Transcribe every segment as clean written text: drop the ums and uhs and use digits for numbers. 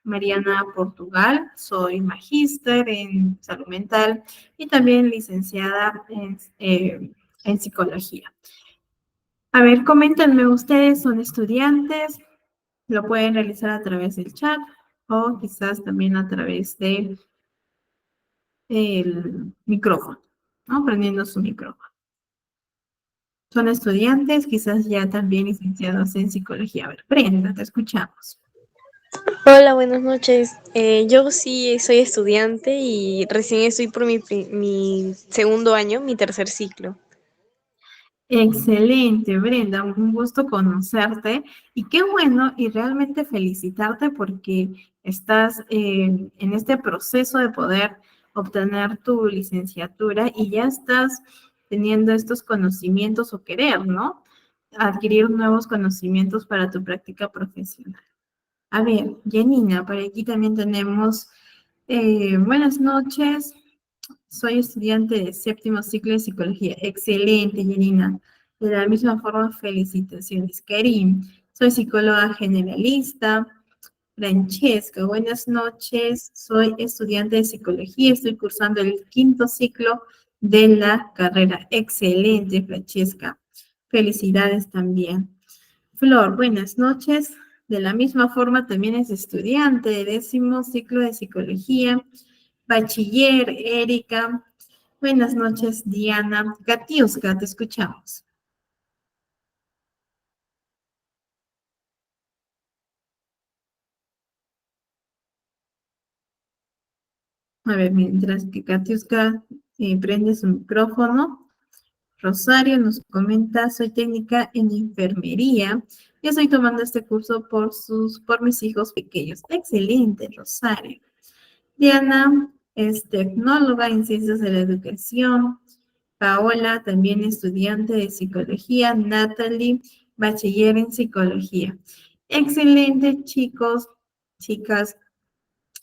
Mariana Portugal, soy magíster en salud mental y también licenciada en psicología. A ver, coméntenme, ¿ustedes son estudiantes? Lo pueden realizar a través del chat o quizás también a través de el micrófono, ¿no? Prendiendo su micrófono. Son estudiantes, quizás ya también licenciados en psicología. A ver, Brenda, te escuchamos. Hola, buenas noches. Yo sí soy estudiante y recién estoy por mi segundo año, mi tercer ciclo. Excelente, Brenda, un gusto conocerte y qué bueno y realmente felicitarte porque estás en este proceso de poder obtener tu licenciatura y ya estás teniendo estos conocimientos o querer, ¿no? Adquirir nuevos conocimientos para tu práctica profesional. A ver, Janina, por aquí también tenemos buenas noches. Soy estudiante de séptimo ciclo de psicología. Excelente, Janina. De la misma forma, felicitaciones. Karim, soy psicóloga generalista. Francesca, buenas noches. Soy estudiante de psicología. Estoy cursando el quinto ciclo de la carrera. Excelente, Francesca. Felicidades también. Flor, buenas noches. De la misma forma, también es estudiante de décimo ciclo de psicología. Bachiller, Erika. Buenas noches, Diana. Katiuska, te escuchamos. A ver, mientras que Katiuska prende su micrófono, Rosario nos comenta, soy técnica en enfermería y estoy tomando este curso por mis hijos pequeños. Excelente, Rosario. Diana es tecnóloga en ciencias de la educación. Paola, también estudiante de psicología. Natalie, bachiller en psicología. Excelente, chicos, chicas,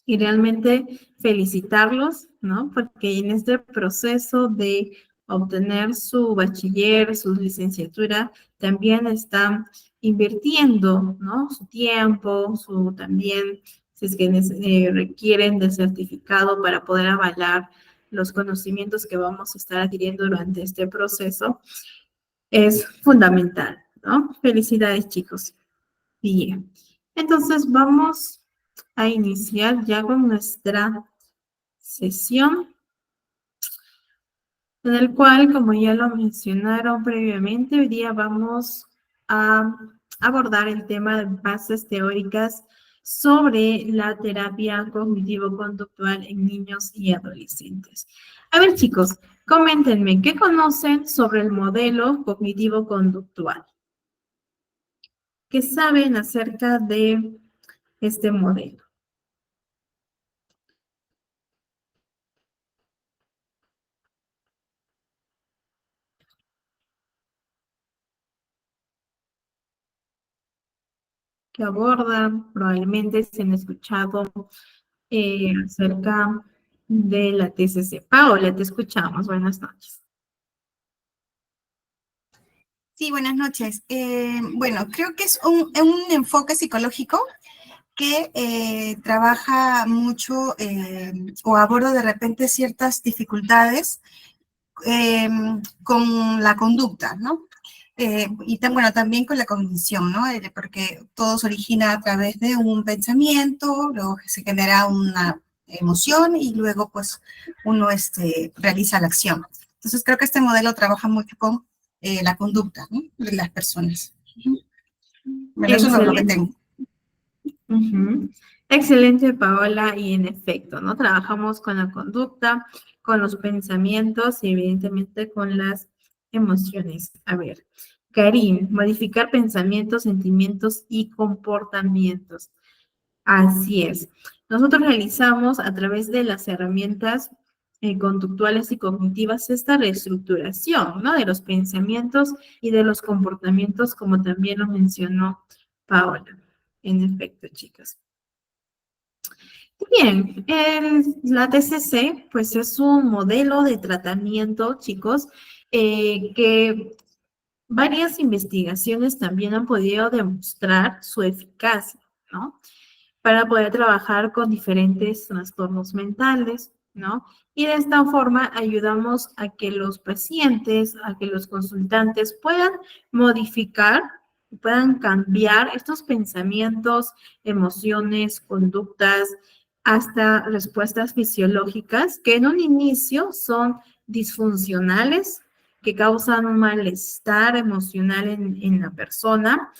y realmente felicitarlos, ¿no? Porque en este proceso de obtener su bachiller, su licenciatura, también están invirtiendo, ¿no? Su tiempo, su también, si es que requieren de certificado para poder avalar los conocimientos que vamos a estar adquiriendo durante este proceso, es fundamental, ¿no? Felicidades, chicos. Bien. Entonces vamos a iniciar ya con nuestra sesión, en el cual, como ya lo mencionaron previamente, hoy día vamos a abordar el tema de bases teóricas sobre la terapia cognitivo-conductual en niños y adolescentes. A ver, chicos, coméntenme, ¿qué conocen sobre el modelo cognitivo-conductual? ¿Qué saben acerca de este modelo? Que abordan, probablemente se han escuchado acerca de la TCC. Paola, te escuchamos. Buenas noches. Sí, buenas noches. Bueno, creo que es un enfoque psicológico que trabaja mucho o aborda de repente ciertas dificultades con la conducta, ¿no? Y bueno, también con la cognición, ¿no? Porque todo se origina a través de un pensamiento, luego se genera una emoción y luego pues uno realiza la acción. Entonces creo que este modelo trabaja mucho con la conducta, ¿no? De las personas. Bueno, eso es lo que tengo. Excelente, Paola, y en efecto, ¿no? Trabajamos con la conducta, con los pensamientos y evidentemente con las emociones. A ver, Karim, modificar pensamientos, sentimientos y comportamientos. Así es. Nosotros realizamos a través de las herramientas conductuales y cognitivas esta reestructuración, ¿no? De los pensamientos y de los comportamientos, como también lo mencionó Paola. En efecto, chicas. Bien, la TCC, pues es un modelo de tratamiento, chicos, que varias investigaciones también han podido demostrar su eficacia, ¿no? para poder trabajar con diferentes trastornos mentales, ¿no? Y de esta forma ayudamos a que los pacientes, a que los consultantes puedan modificar, puedan cambiar estos pensamientos, emociones, conductas, hasta respuestas fisiológicas que en un inicio son disfuncionales, que causan un malestar emocional en la persona,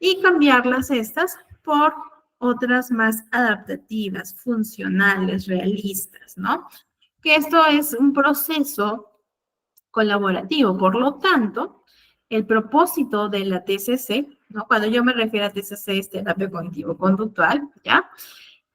y cambiarlas estas por otras más adaptativas, funcionales, realistas, ¿no? Que esto es un proceso colaborativo. Por lo tanto, el propósito de la TCC, ¿no? Cuando yo me refiero a TCC, es terapia cognitivo-conductual, ¿ya?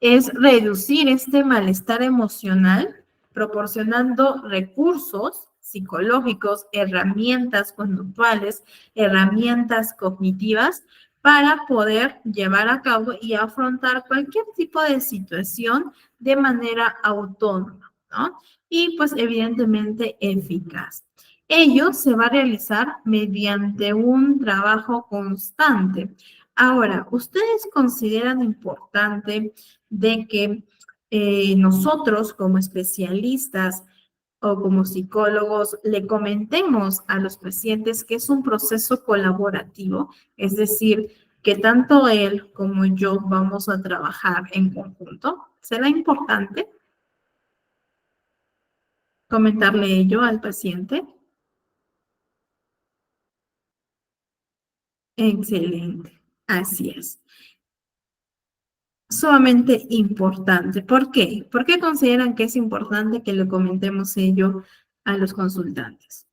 Es reducir este malestar emocional proporcionando recursos psicológicos, herramientas conductuales, herramientas cognitivas para poder llevar a cabo y afrontar cualquier tipo de situación de manera autónoma, ¿no? Y pues evidentemente eficaz. Ello se va a realizar mediante un trabajo constante. Ahora, ¿ustedes consideran importante de que nosotros como especialistas o como psicólogos le comentemos a los pacientes que es un proceso colaborativo? Es decir, que tanto él como yo vamos a trabajar en conjunto. ¿Será importante comentarle ello al paciente? Excelente, así es. Sumamente importante. ¿Por qué? ¿Por qué consideran que es importante que le comentemos ello a los consultantes?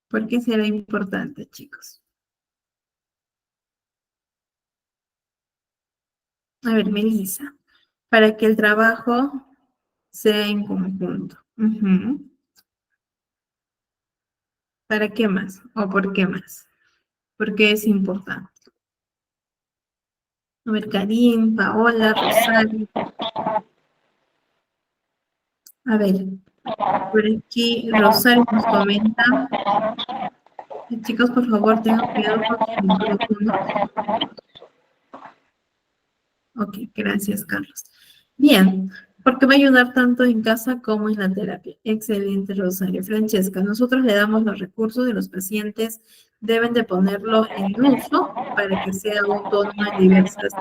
¿Por qué será importante, chicos? A ver, Melissa, para que el trabajo sea en conjunto. Ujú. ¿Para qué más? ¿O por qué más? Porque es importante. A ver, Karim, Paola, Rosario. A ver, por aquí Rosario nos comenta. Chicos, por favor, tengan cuidado con su micrófono. Ok, gracias, Carlos. Bien, porque va a ayudar tanto en casa como en la terapia. Excelente, Rosario. Francesca, nosotros le damos los recursos de los pacientes, deben de ponerlo en uso para que sea autónoma en diversas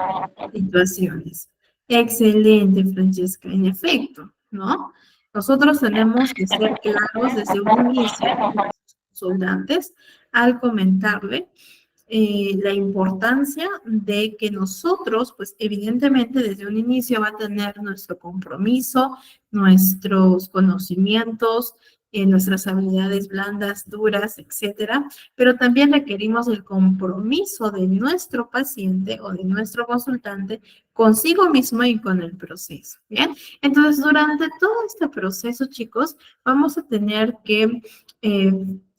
situaciones. Excelente, Francesca. En efecto, ¿no? Nosotros tenemos que ser claros desde un inicio con los consultantes al comentarle la importancia de que nosotros, pues evidentemente desde un inicio va a tener nuestro compromiso, nuestros conocimientos, nuestras habilidades blandas, duras, etcétera, pero también requerimos el compromiso de nuestro paciente o de nuestro consultante consigo mismo y con el proceso, ¿bien? Entonces, durante todo este proceso, chicos, vamos a tener que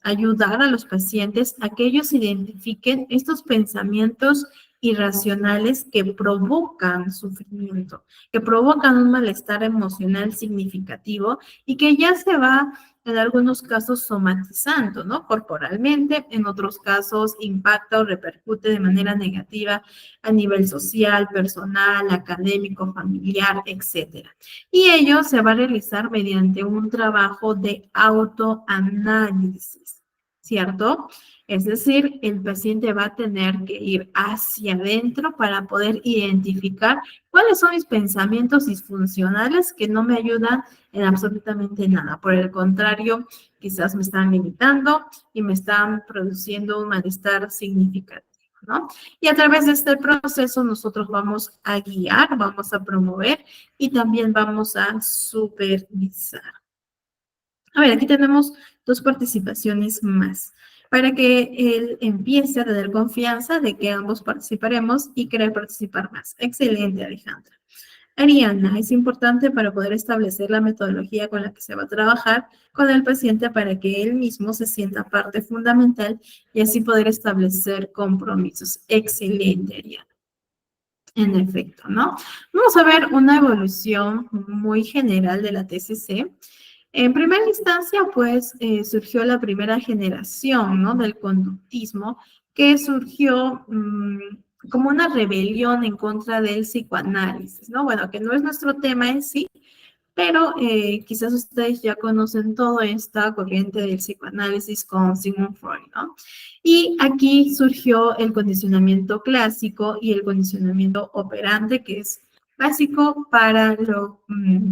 ayudar a los pacientes a que ellos identifiquen estos pensamientos irracionales que provocan sufrimiento, que provocan un malestar emocional significativo y que ya se va en algunos casos somatizando, ¿no? Corporalmente, en otros casos impacta o repercute de manera negativa a nivel social, personal, académico, familiar, etcétera. Y ello se va a realizar mediante un trabajo de autoanálisis, ¿cierto? Es decir, el paciente va a tener que ir hacia adentro para poder identificar cuáles son mis pensamientos disfuncionales que no me ayudan en absolutamente nada. Por el contrario, quizás me están limitando y me están produciendo un malestar significativo, ¿no? Y a través de este proceso nosotros vamos a guiar, vamos a promover y también vamos a supervisar. A ver, aquí tenemos dos participaciones más para que él empiece a tener confianza de que ambos participaremos y querer participar más. Excelente, Alejandra. Ariana, es importante para poder establecer la metodología con la que se va a trabajar con el paciente para que él mismo se sienta parte fundamental y así poder establecer compromisos. Excelente, Ariana. En efecto, ¿no? Vamos a ver una evolución muy general de la TCC. En primera instancia, pues, surgió la primera generación, ¿no? Del conductismo, que surgió como una rebelión en contra del psicoanálisis, ¿no? Bueno, que no es nuestro tema en sí, pero quizás ustedes ya conocen toda esta corriente del psicoanálisis con Sigmund Freud, ¿no? Y aquí surgió el condicionamiento clásico y el condicionamiento operante, que es básico para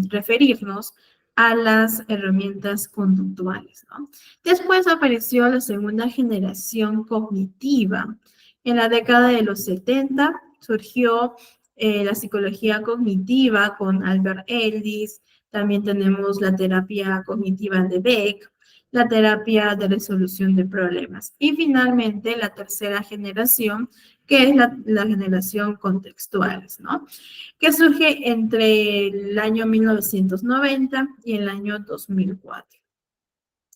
referirnos a las herramientas conductuales, ¿no? Después apareció la segunda generación cognitiva. En la década de los 70 surgió la psicología cognitiva con Albert Ellis. También tenemos la terapia cognitiva de Beck, la terapia de resolución de problemas. Y finalmente la tercera generación, que es la generación contextuales, ¿no? Que surge entre el año 1990 y el año 2004.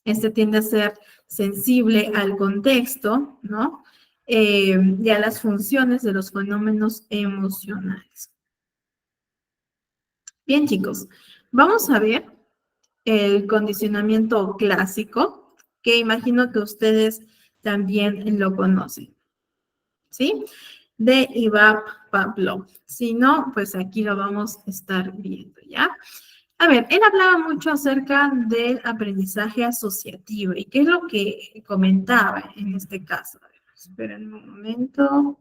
Este tiende a ser sensible al contexto, ¿no? Y a las funciones de los fenómenos emocionales. Bien, chicos, vamos a ver el condicionamiento clásico, que imagino que ustedes también lo conocen, ¿sí? De Ivan Pavlov. Si no, pues aquí lo vamos a estar viendo, ¿ya? A ver, él hablaba mucho acerca del aprendizaje asociativo y qué es lo que comentaba en este caso. A ver, esperen un momento.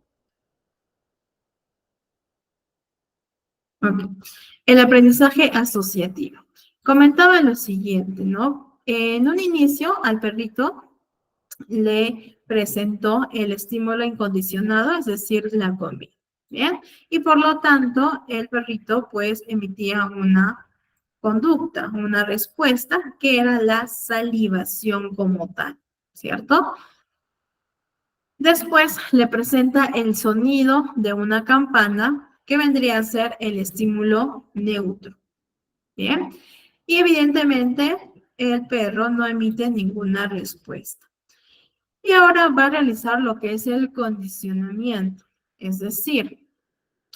Ok. El aprendizaje asociativo. Comentaba lo siguiente, ¿no? En un inicio, al perrito le presentó el estímulo incondicionado, es decir, la comida. ¿Bien? Y por lo tanto, el perrito pues emitía una conducta, una respuesta, que era la salivación como tal, ¿cierto? Después le presenta el sonido de una campana, que vendría a ser el estímulo neutro. Bien, y evidentemente el perro no emite ninguna respuesta. Y ahora va a realizar lo que es el condicionamiento, es decir,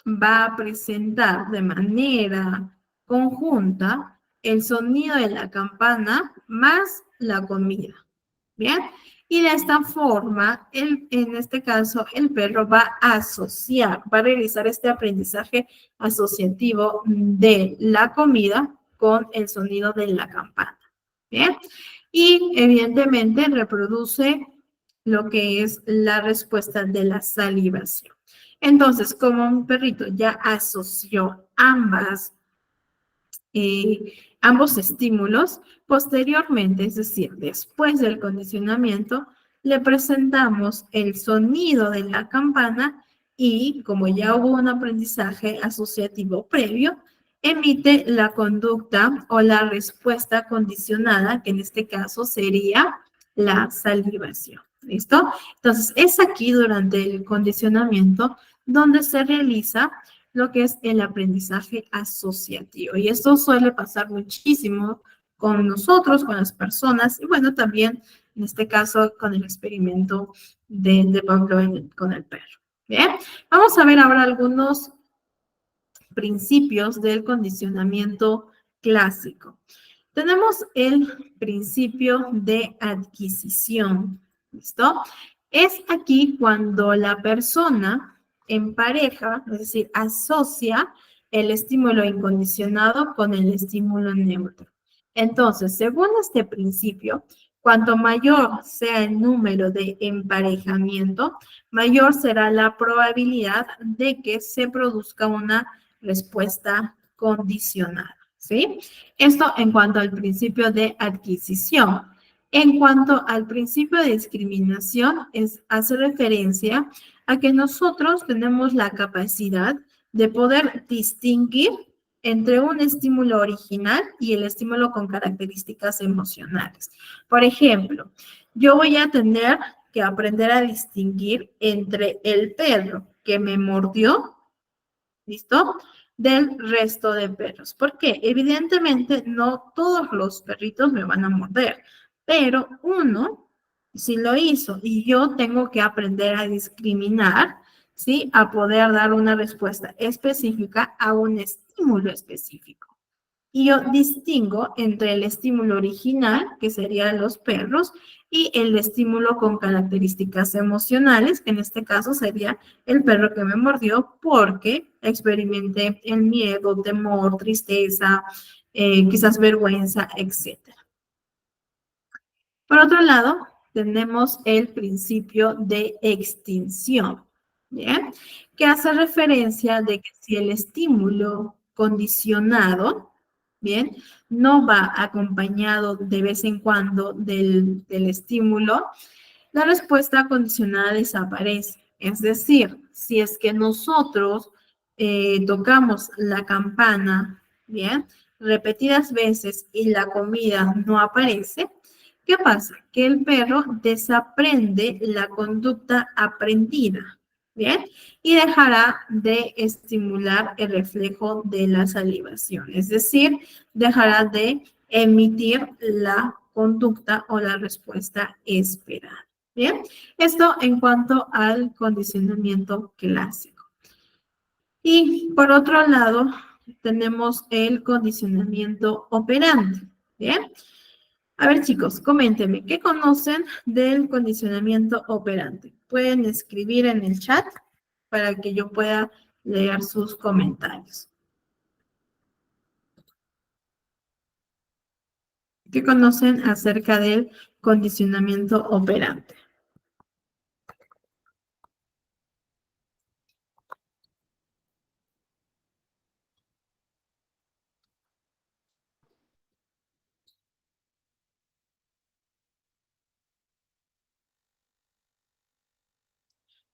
va a presentar de manera conjunta el sonido de la campana más la comida. Bien, y de esta forma, en este caso, el perro va a asociar, va a realizar este aprendizaje asociativo de la comida con el sonido de la campana. Bien, y evidentemente reproduce lo que es la respuesta de la salivación. Entonces, como un perrito ya asoció ambos estímulos, posteriormente, es decir, después del condicionamiento, le presentamos el sonido de la campana y, como ya hubo un aprendizaje asociativo previo, emite la conducta o la respuesta condicionada, que en este caso sería la salivación. ¿Listo? Entonces, es aquí durante el condicionamiento donde se realiza lo que es el aprendizaje asociativo. Y esto suele pasar muchísimo con nosotros, con las personas, y bueno, también en este caso con el experimento de Pavlov con el perro. Bien, vamos a ver ahora algunos principios del condicionamiento clásico. Tenemos el principio de adquisición. ¿Listo? Es aquí cuando la persona en pareja, es decir, asocia el estímulo incondicionado con el estímulo neutro. Entonces, según este principio, cuanto mayor sea el número de emparejamiento, mayor será la probabilidad de que se produzca una respuesta condicionada, ¿sí? Esto en cuanto al principio de adquisición. En cuanto al principio de discriminación, hace referencia a que nosotros tenemos la capacidad de poder distinguir entre un estímulo original y el estímulo con características emocionales. Por ejemplo, yo voy a tener que aprender a distinguir entre el perro que me mordió, ¿listo?, del resto de perros. ¿Por qué? Evidentemente, no todos los perritos me van a morder, pero uno sí lo hizo y yo tengo que aprender a discriminar, ¿sí? A poder dar una respuesta específica a un estímulo específico. Y yo distingo entre el estímulo original, que serían los perros, y el estímulo con características emocionales, que en este caso sería el perro que me mordió porque experimenté el miedo, temor, tristeza, quizás vergüenza, etc. Por otro lado, tenemos el principio de extinción, ¿bien? Que hace referencia de que si el estímulo condicionado, ¿bien? No va acompañado de vez en cuando del estímulo, la respuesta condicionada desaparece. Es decir, si es que nosotros tocamos la campana, ¿bien? Repetidas veces y la comida no aparece, ¿qué pasa? Que el perro desaprende la conducta aprendida, ¿bien? Y dejará de estimular el reflejo de la salivación, es decir, dejará de emitir la conducta o la respuesta esperada. Bien, esto en cuanto al condicionamiento clásico. Y por otro lado, tenemos el condicionamiento operante. Bien, a ver chicos, coméntenme, ¿qué conocen del condicionamiento operante? Pueden escribir en el chat para que yo pueda leer sus comentarios. ¿Qué conocen acerca del condicionamiento operante?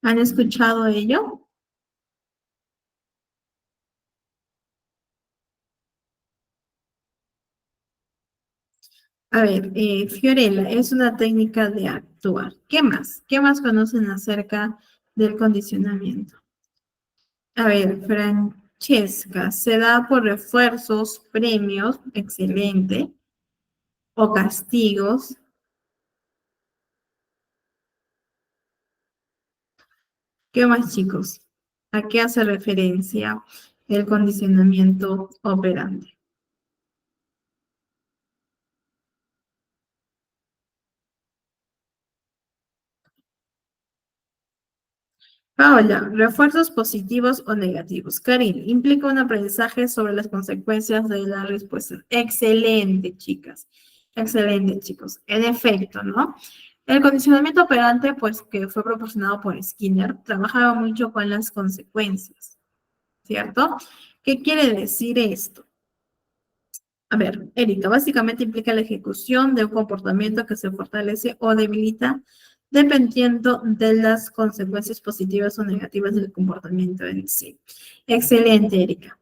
¿Han escuchado ello? A ver, Fiorella, es una técnica de actuar. ¿Qué más? ¿Qué más conocen acerca del condicionamiento? A ver, Francesca, se da por refuerzos, premios, excelente, o castigos. ¿Qué más, chicos? ¿A qué hace referencia el condicionamiento operante? Paola, refuerzos positivos o negativos. Karin, implica un aprendizaje sobre las consecuencias de la respuesta. Excelente, chicas. Excelente, chicos. En efecto, ¿no? El condicionamiento operante, pues, que fue proporcionado por Skinner, trabajaba mucho con las consecuencias, ¿cierto? ¿Qué quiere decir esto? A ver, Erika, básicamente implica la ejecución de un comportamiento que se fortalece o debilita dependiendo de las consecuencias positivas o negativas del comportamiento en sí. Excelente, Erika.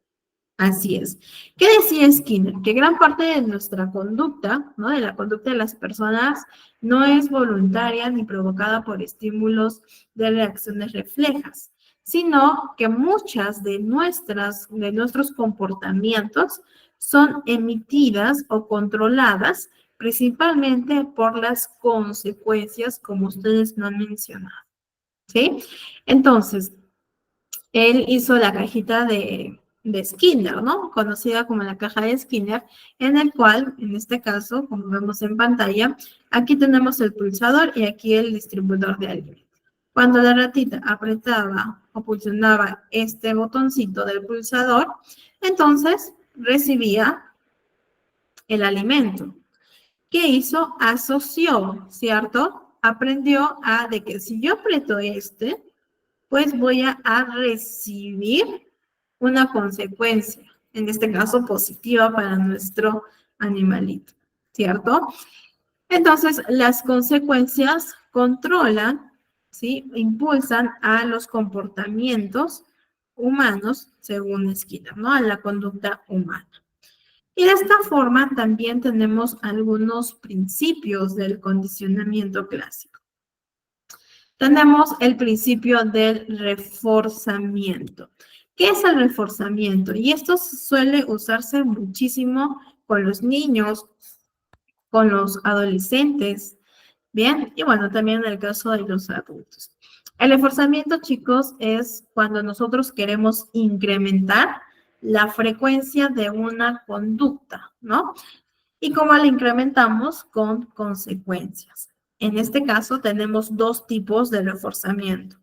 Así es. ¿Qué decía Skinner? Que gran parte de nuestra conducta, ¿no? De la conducta de las personas, no es voluntaria ni provocada por estímulos de reacciones reflejas, sino que muchas de nuestros comportamientos son emitidas o controladas principalmente por las consecuencias, como ustedes lo han mencionado. ¿Sí? Entonces, él hizo la cajita de Skinner, ¿no? Conocida como la caja de Skinner, en el cual, en este caso, como vemos en pantalla, aquí tenemos el pulsador y aquí el distribuidor de alimento. Cuando la ratita apretaba o pulsionaba este botoncito del pulsador, entonces recibía el alimento. ¿Qué hizo? Asoció, ¿cierto? Aprendió de que si yo aprieto este, pues voy a recibir una consecuencia, en este caso positiva para nuestro animalito, ¿cierto? Entonces, las consecuencias controlan, ¿sí? Impulsan a los comportamientos humanos, según Skinner, ¿no? A la conducta humana. Y de esta forma también tenemos algunos principios del condicionamiento clásico. Tenemos el principio del reforzamiento. ¿Qué es el reforzamiento? Y esto suele usarse muchísimo con los niños, con los adolescentes, ¿bien? Y bueno, también en el caso de los adultos. El reforzamiento, chicos, es cuando nosotros queremos incrementar la frecuencia de una conducta, ¿no? Y cómo la incrementamos con consecuencias. En este caso tenemos dos tipos de reforzamiento.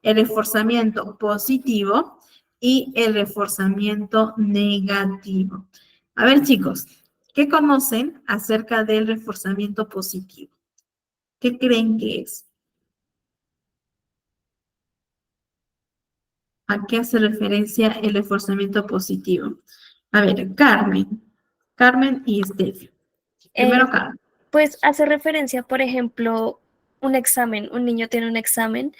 El reforzamiento positivo y el reforzamiento negativo. A ver, chicos, ¿qué conocen acerca del reforzamiento positivo? ¿Qué creen que es? ¿A qué hace referencia el reforzamiento positivo? A ver, Carmen y Steffi. Eh, Primero Carmen. pues hace referencia, por ejemplo, un examen, un niño tiene un examen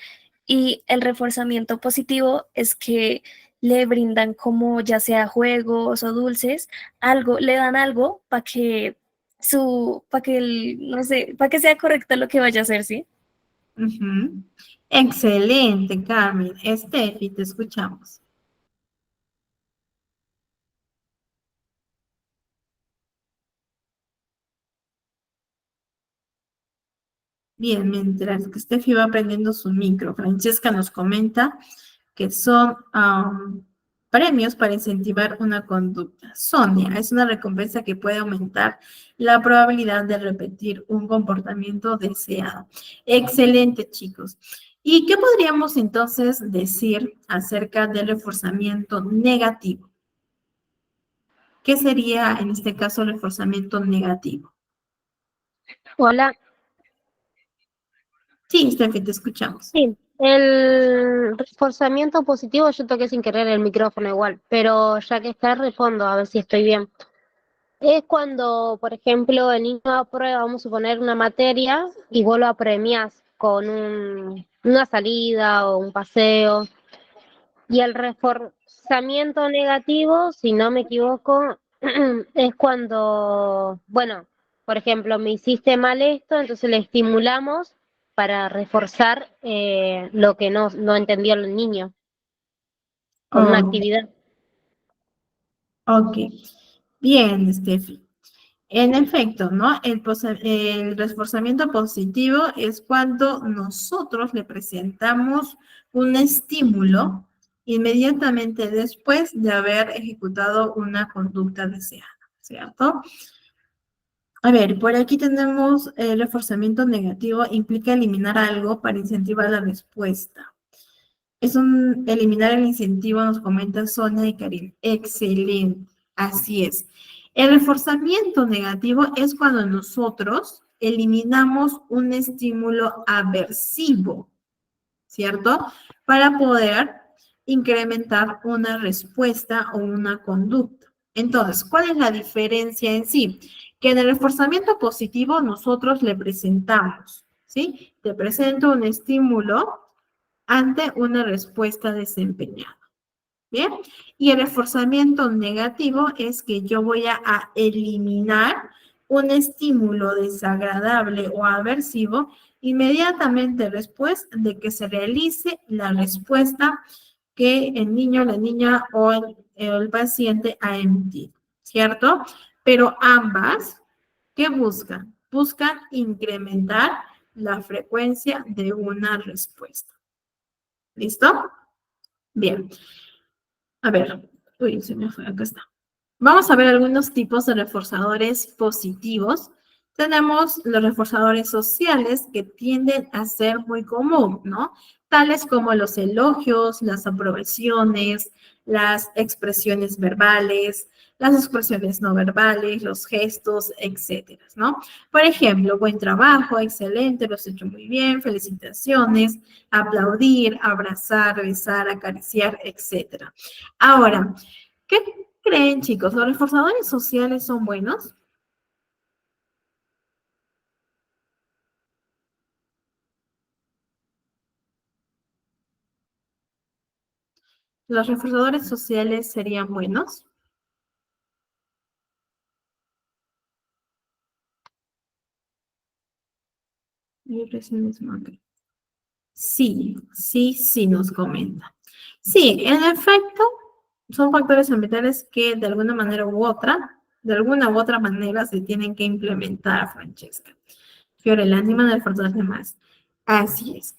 y el reforzamiento positivo es que le brindan como ya sea juegos o dulces, algo, le dan algo para que no sé, para que sea correcto lo que vaya a hacer, ¿sí? Ujú. Excelente, Carmen. Steffi, te escuchamos. Bien, mientras que Steffi va aprendiendo su micro, Francesca nos comenta que son premios para incentivar una conducta. Sonia, es una recompensa que puede aumentar la probabilidad de repetir un comportamiento deseado. Excelente, chicos. ¿Y qué podríamos entonces decir acerca del reforzamiento negativo? ¿Qué sería en este caso el reforzamiento negativo? Hola, Sí, Steffi, te escuchamos. sí, el reforzamiento positivo yo toqué sin querer el micrófono igual, pero ya que está respondo a ver si estoy bien. Es cuando, por ejemplo, el niño aprueba, vamos a suponer, una materia y vos lo apremias con una salida o un paseo. Y el reforzamiento negativo, si no me equivoco, es cuando, bueno, por ejemplo, me hiciste mal esto, entonces le estimulamos para reforzar lo que no entendió el niño con una Oh, actividad. ok. Bien, Steffi. En efecto, ¿no? El reforzamiento positivo es cuando nosotros le presentamos un estímulo inmediatamente después de haber ejecutado una conducta deseada, ¿cierto? A ver, por aquí tenemos el reforzamiento negativo, implica eliminar algo para incentivar la respuesta. Es un eliminar el incentivo, nos comenta Sonia y Karim. Excelente, así es. El reforzamiento negativo es cuando nosotros eliminamos un estímulo aversivo, ¿cierto? Para poder incrementar una respuesta o una conducta. Entonces, ¿cuál es la diferencia en sí? Que en el reforzamiento positivo nosotros le presentamos, ¿sí? Te presento un estímulo ante una respuesta desempeñada. ¿Bien? Y el reforzamiento negativo es que yo voy a eliminar un estímulo desagradable o aversivo inmediatamente después de que se realice la respuesta que el niño, la niña o el paciente ha emitido, ¿cierto? Pero ambas, ¿qué buscan? Buscan incrementar la frecuencia de una respuesta. ¿Listo? Bien. A ver, uy, se me fue, acá está. Vamos a ver algunos tipos de reforzadores positivos. Tenemos los reforzadores sociales que tienden a ser muy común, ¿no? Tales como los elogios, las aprobaciones, las expresiones verbales, las expresiones no verbales, los gestos, etcétera, ¿no? Por ejemplo, buen trabajo, excelente, lo has hecho muy bien, felicitaciones, aplaudir, abrazar, besar, acariciar, etcétera. Ahora, ¿qué creen, chicos? ¿Los reforzadores sociales son buenos? ¿Los reforzadores sociales serían buenos? Sí, sí, sí nos comenta. Sí, en efecto, son factores ambientales que de alguna manera u otra, de alguna u otra manera se tienen que implementar, Francesca. Fiore, el ánimo de reforzarse más. Así es.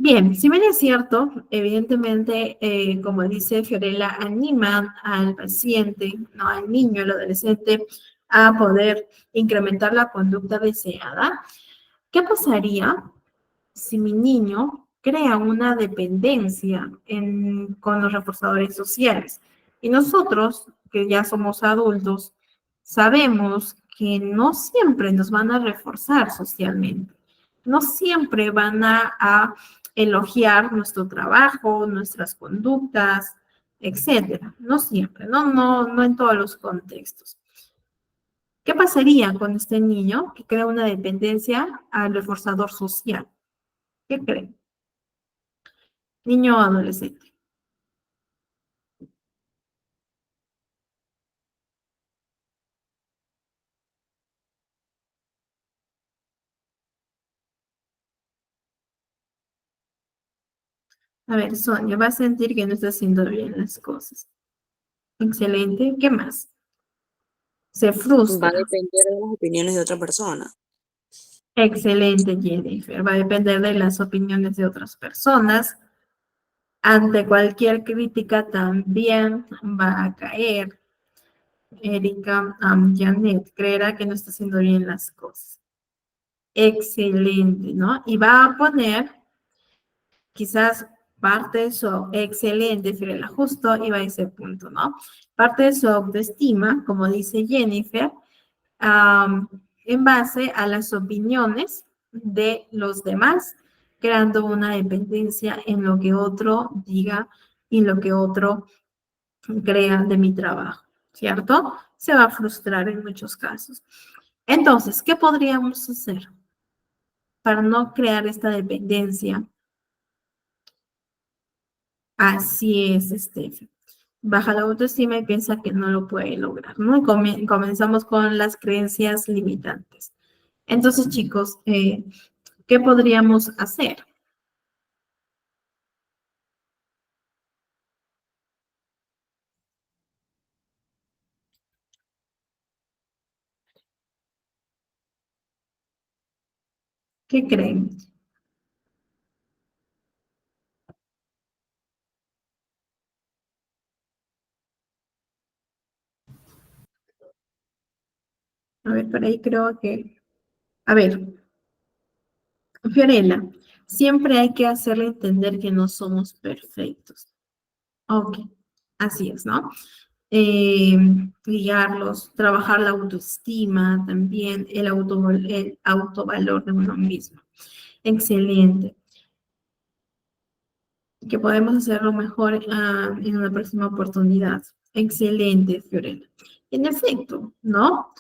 Bien, si bien es cierto, evidentemente, como dice Fiorella, animan al paciente, ¿no? Al niño, al adolescente, a poder incrementar la conducta deseada. ¿Qué pasaría si mi niño crea una dependencia con los reforzadores sociales? Y nosotros, que ya somos adultos, sabemos que no siempre nos van a reforzar socialmente, no siempre van a elogiar nuestro trabajo, nuestras conductas, etcétera. No siempre, no en todos los contextos. ¿Qué pasaría con este niño que crea una dependencia al reforzador social? ¿Qué creen? Niño o adolescente. A ver, Sonia, va a sentir que no está haciendo bien las cosas. Excelente. ¿Qué más? Se Va a frustra. depender de las opiniones de otra persona. Excelente, Jennifer. Va a depender de las opiniones de otras personas. Ante cualquier crítica también va a caer. Erika, Janet, creerá que no está haciendo bien las cosas. Excelente, ¿no? Y va a poner quizás parte de su excelente, Fiorella, justo iba a ese punto, ¿no? Parte de su autoestima, como dice Jennifer, en base a las opiniones de los demás, creando una dependencia en lo que otro diga y lo que otro crea de mi trabajo, ¿cierto? Se va a frustrar en muchos casos. Entonces, ¿qué podríamos hacer para no crear esta dependencia? Así es, Steph. Baja la autoestima y piensa que no lo puede lograr, ¿no? Y comenzamos con las creencias limitantes. Entonces, chicos, ¿qué podríamos hacer? ¿Qué creen? A ver, por ahí creo que... A ver, Fiorella, siempre hay que hacerle entender que no somos perfectos. Ok, así es, ¿no? Guiarlos, trabajar la autoestima, también el autovalor de uno mismo. Excelente. Que podemos hacerlo mejor en una próxima oportunidad. Excelente, Fiorella. En efecto, ¿no?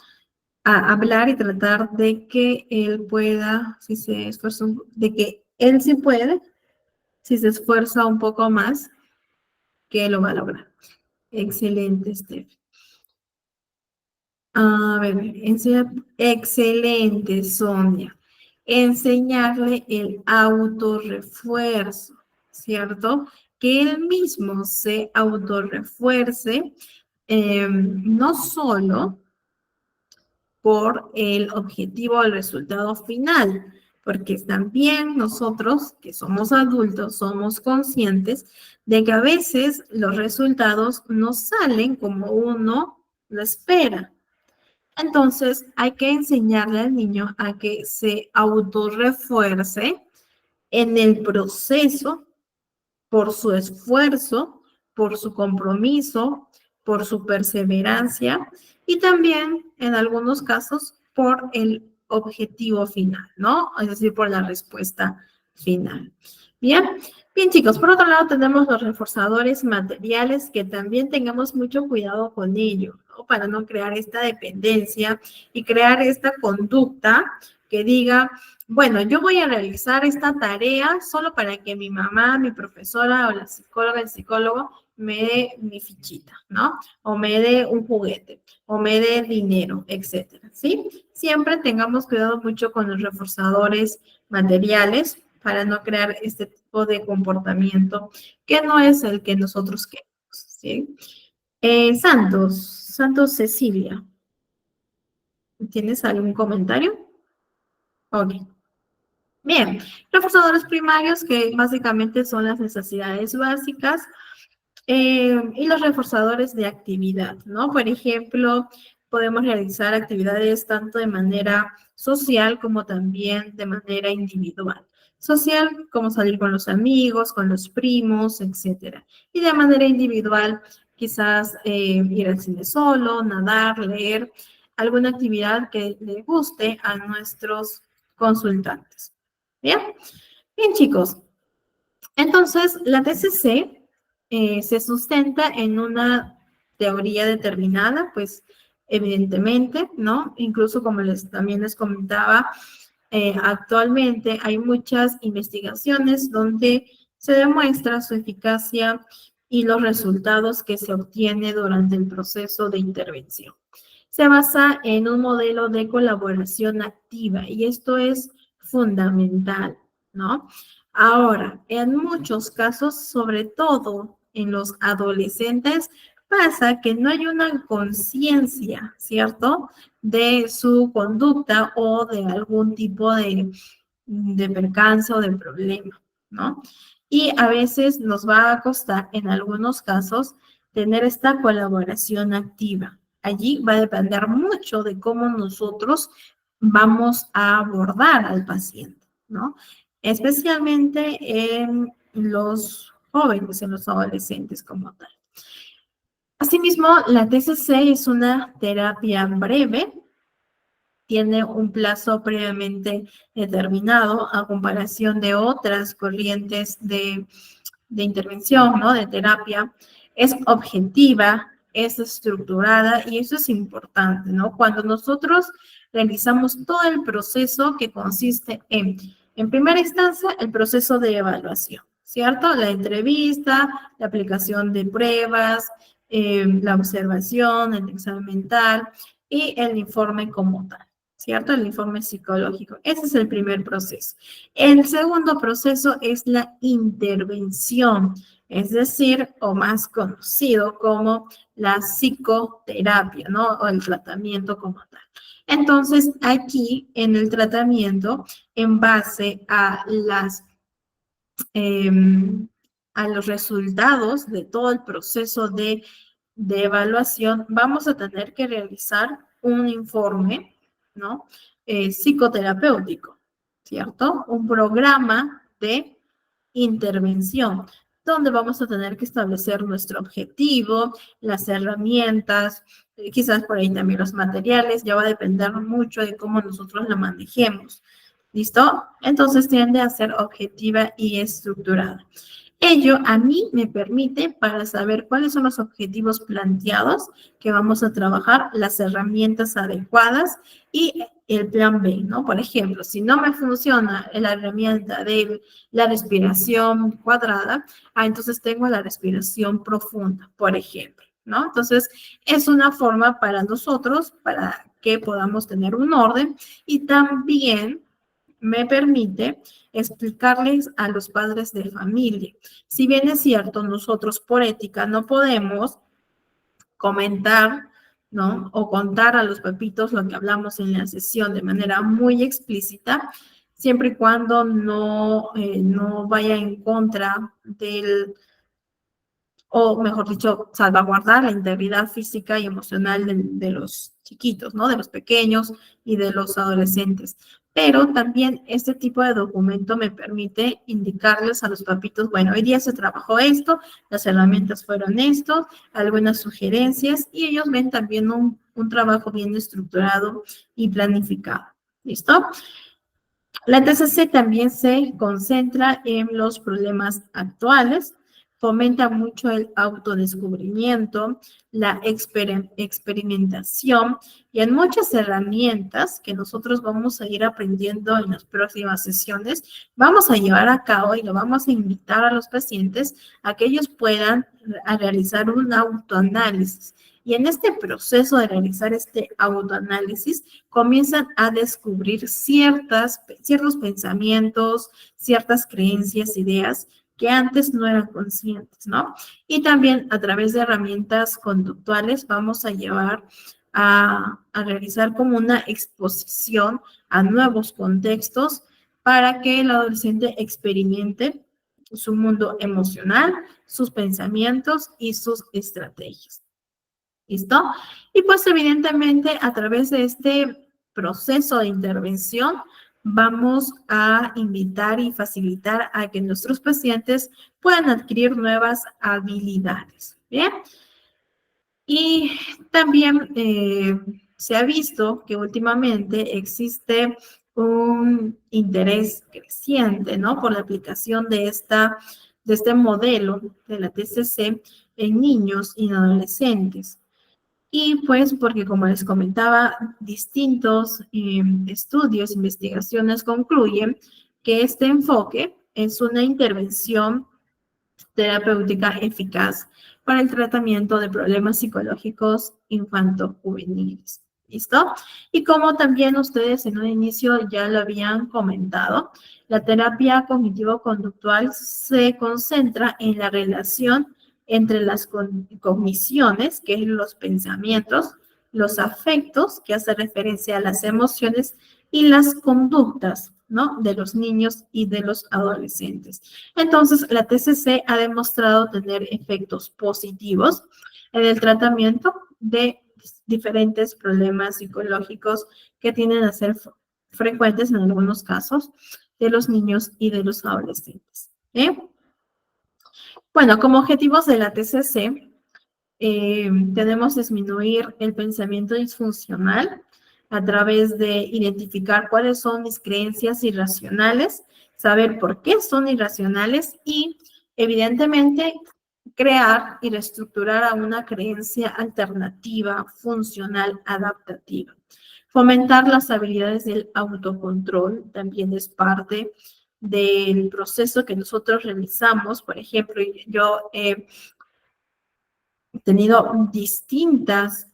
Hablar y tratar de que él pueda, si se esfuerza, de que él sí puede, si se esfuerza un poco más, que lo va a lograr. Excelente, Steph. A ver, excelente, Sonia. Enseñarle el autorrefuerzo, ¿cierto? Que él mismo se autorrefuerce, no solo por el objetivo o el resultado final, porque también nosotros, que somos adultos, somos conscientes de que a veces los resultados no salen como uno lo espera. Entonces, hay que enseñarle al niño a que se autorrefuerce en el proceso por su esfuerzo, por su compromiso, por su perseverancia y también, en algunos casos, por el objetivo final, ¿no? Es decir, por la respuesta final. Bien, bien chicos, por otro lado tenemos los reforzadores materiales que también tengamos mucho cuidado con ello, ¿no? Para no crear esta dependencia y crear esta conducta que diga, bueno, yo voy a realizar esta tarea solo para que mi mamá, mi profesora o la psicóloga, el psicólogo me dé mi fichita, ¿no? O me dé un juguete, o me dé dinero, etcétera, ¿sí? Siempre tengamos cuidado mucho con los reforzadores materiales para no crear este tipo de comportamiento que no es el que nosotros queremos, ¿sí? Santos Cecilia, ¿tienes algún comentario? Ok. Bien, reforzadores primarios que básicamente son las necesidades básicas y los reforzadores de actividad, ¿no? Por ejemplo, podemos realizar actividades tanto de manera social como también de manera individual. Social, como salir con los amigos, con los primos, etcétera. Y de manera individual, quizás ir al cine solo, nadar, leer, alguna actividad que le guste a nuestros consultantes. ¿Bien? Bien, chicos. Entonces, la TCC se sustenta en una teoría determinada, pues evidentemente, ¿no? Incluso como también les comentaba, actualmente hay muchas investigaciones donde se demuestra su eficacia y los resultados que se obtiene durante el proceso de intervención. Se basa en un modelo de colaboración activa y esto es fundamental, ¿no? Ahora, en muchos casos, sobre todo en los adolescentes, pasa que no hay una conciencia, ¿cierto?, de su conducta o de algún tipo de percance o de problema, ¿no? Y a veces nos va a costar, en algunos casos, tener esta colaboración activa. Allí va a depender mucho de cómo nosotros vamos a abordar al paciente, ¿no? Especialmente en los jóvenes, en los adolescentes como tal. Asimismo, la TCC es una terapia breve, tiene un plazo previamente determinado a comparación de otras corrientes de intervención, ¿no? De terapia. Es objetiva, es estructurada y eso es importante, ¿no? Cuando nosotros realizamos todo el proceso que consiste en primera instancia, el proceso de evaluación, ¿cierto? La entrevista, la aplicación de pruebas, la observación, el examen mental y el informe como tal. ¿Cierto? El informe psicológico. Ese es el primer proceso. El segundo proceso es la intervención, es decir, o más conocido como la psicoterapia, ¿no? O el tratamiento como tal. Entonces, aquí en el tratamiento, en base a a los resultados de todo el proceso de evaluación, vamos a tener que realizar un informe, ¿no? Psicoterapéutico, ¿cierto? Un programa de intervención, donde vamos a tener que establecer nuestro objetivo, las herramientas, quizás por ahí también los materiales, ya va a depender mucho de cómo nosotros lo manejemos. ¿Listo? Entonces tiende a ser objetiva y estructurada. Ello a mí me permite para saber cuáles son los objetivos planteados que vamos a trabajar, las herramientas adecuadas y el plan B, ¿no? Por ejemplo, si no me funciona la herramienta de la respiración cuadrada, entonces tengo la respiración profunda, por ejemplo, ¿no? Entonces, es una forma para nosotros, para que podamos tener un orden y también me permite explicarles a los padres de familia. Si bien es cierto, nosotros por ética no podemos comentar, ¿no? O contar a los papitos lo que hablamos en la sesión de manera muy explícita, siempre y cuando no vaya en contra del, o mejor dicho, salvaguardar la integridad física y emocional de los chiquitos, ¿no? De los pequeños y de los adolescentes. Pero también este tipo de documento me permite indicarles a los papitos, bueno, hoy día se trabajó esto, las herramientas fueron esto, algunas sugerencias, y ellos ven también un trabajo bien estructurado y planificado. ¿Listo? La TCC también se concentra en los problemas actuales, fomenta mucho el autodescubrimiento, la experimentación y en muchas herramientas que nosotros vamos a ir aprendiendo en las próximas sesiones, vamos a llevar a cabo y lo vamos a invitar a los pacientes a que ellos puedan realizar un autoanálisis. Y en este proceso de realizar este autoanálisis, comienzan a descubrir ciertos pensamientos, ciertas creencias, ideas que antes no eran conscientes, ¿no? Y también a través de herramientas conductuales vamos a llevar a realizar como una exposición a nuevos contextos para que el adolescente experimente su mundo emocional, sus pensamientos y sus estrategias. ¿Listo? Y pues evidentemente a través de este proceso de intervención vamos a invitar y facilitar a que nuestros pacientes puedan adquirir nuevas habilidades. ¿Bien? Y también se ha visto que últimamente existe un interés creciente, ¿no? Por la aplicación de este modelo de la TCC en niños y en adolescentes. Y pues porque, como les comentaba, distintos estudios, investigaciones concluyen que este enfoque es una intervención terapéutica eficaz para el tratamiento de problemas psicológicos infanto-juveniles. ¿Listo? Y como también ustedes en un inicio ya lo habían comentado, la terapia cognitivo-conductual se concentra en la relación entre las cogniciones, que es los pensamientos, los afectos, que hace referencia a las emociones, y las conductas, ¿no? De los niños y de los adolescentes. Entonces, la TCC ha demostrado tener efectos positivos en el tratamiento de diferentes problemas psicológicos que tienden a ser frecuentes en algunos casos de los niños y de los adolescentes. Bueno, como objetivos de la TCC, tenemos disminuir el pensamiento disfuncional a través de identificar cuáles son mis creencias irracionales, saber por qué son irracionales y, evidentemente, crear y reestructurar a una creencia alternativa, funcional, adaptativa. Fomentar las habilidades del autocontrol también es parte del proceso que nosotros realizamos. Por ejemplo, yo he tenido distintos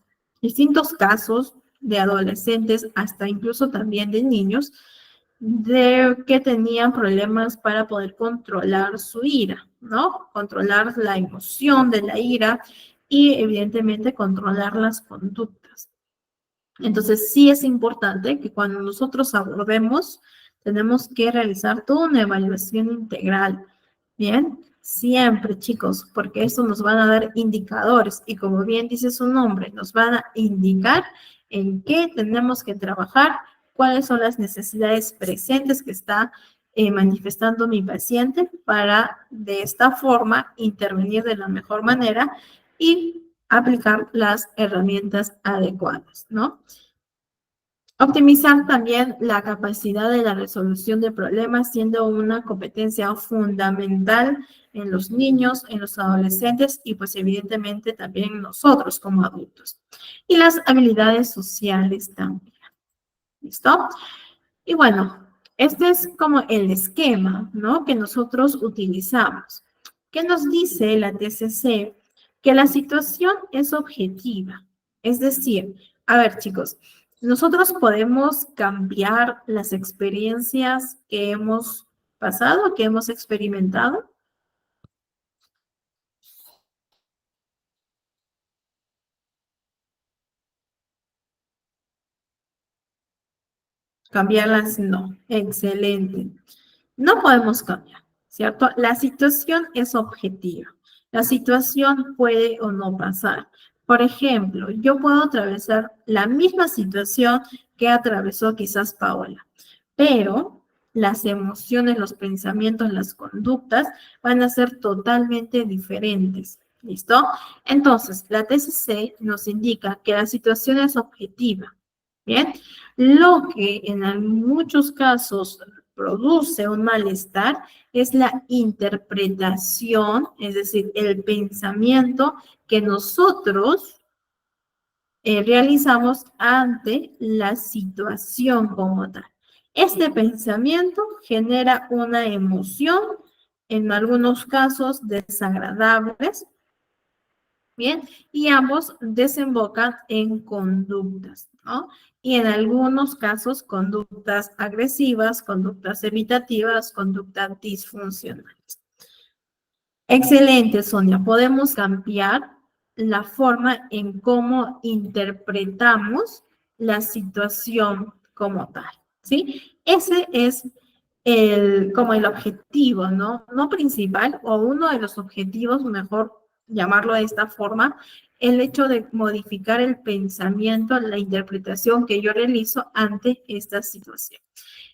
casos de adolescentes, hasta incluso también de niños, de que tenían problemas para poder controlar su ira, ¿no? Controlar la emoción de la ira y evidentemente controlar las conductas. Entonces sí es importante que cuando nosotros abordemos, tenemos que realizar toda una evaluación integral, ¿bien? Siempre, chicos, porque esto nos van a dar indicadores y como bien dice su nombre, nos van a indicar en qué tenemos que trabajar, cuáles son las necesidades presentes que está manifestando mi paciente para de esta forma intervenir de la mejor manera y aplicar las herramientas adecuadas, ¿no? Optimizar también la capacidad de la resolución de problemas, siendo una competencia fundamental en los niños, en los adolescentes y pues evidentemente también en nosotros como adultos. Y las habilidades sociales también. ¿Listo? Y bueno, este es como el esquema, ¿no? Que nosotros utilizamos. ¿Qué nos dice la TCC? Que la situación es objetiva. Es decir, a ver, chicos, nosotros podemos cambiar las experiencias que hemos pasado, que hemos experimentado. Cambiarlas, no. Excelente. No podemos cambiar, ¿cierto? La situación es objetiva. La situación puede o no pasar. Por ejemplo, yo puedo atravesar la misma situación que atravesó quizás Paola, pero las emociones, los pensamientos, las conductas van a ser totalmente diferentes. ¿Listo? Entonces, la TCC nos indica que la situación es objetiva. Bien, lo que en muchos casos produce un malestar es la interpretación, es decir, el pensamiento que nosotros realizamos ante la situación como tal. Este pensamiento genera una emoción, en algunos casos desagradables, ¿bien? Y ambos desembocan en conductas, ¿no? Y en algunos casos, conductas agresivas, conductas evitativas, conductas disfuncionales. Excelente, Sonia. Podemos cambiar la forma en cómo interpretamos la situación como tal, ¿sí? Ese es como el objetivo, ¿no? No principal, o uno de los objetivos, mejor llamarlo de esta forma, el hecho de modificar el pensamiento, la interpretación que yo realizo ante esta situación.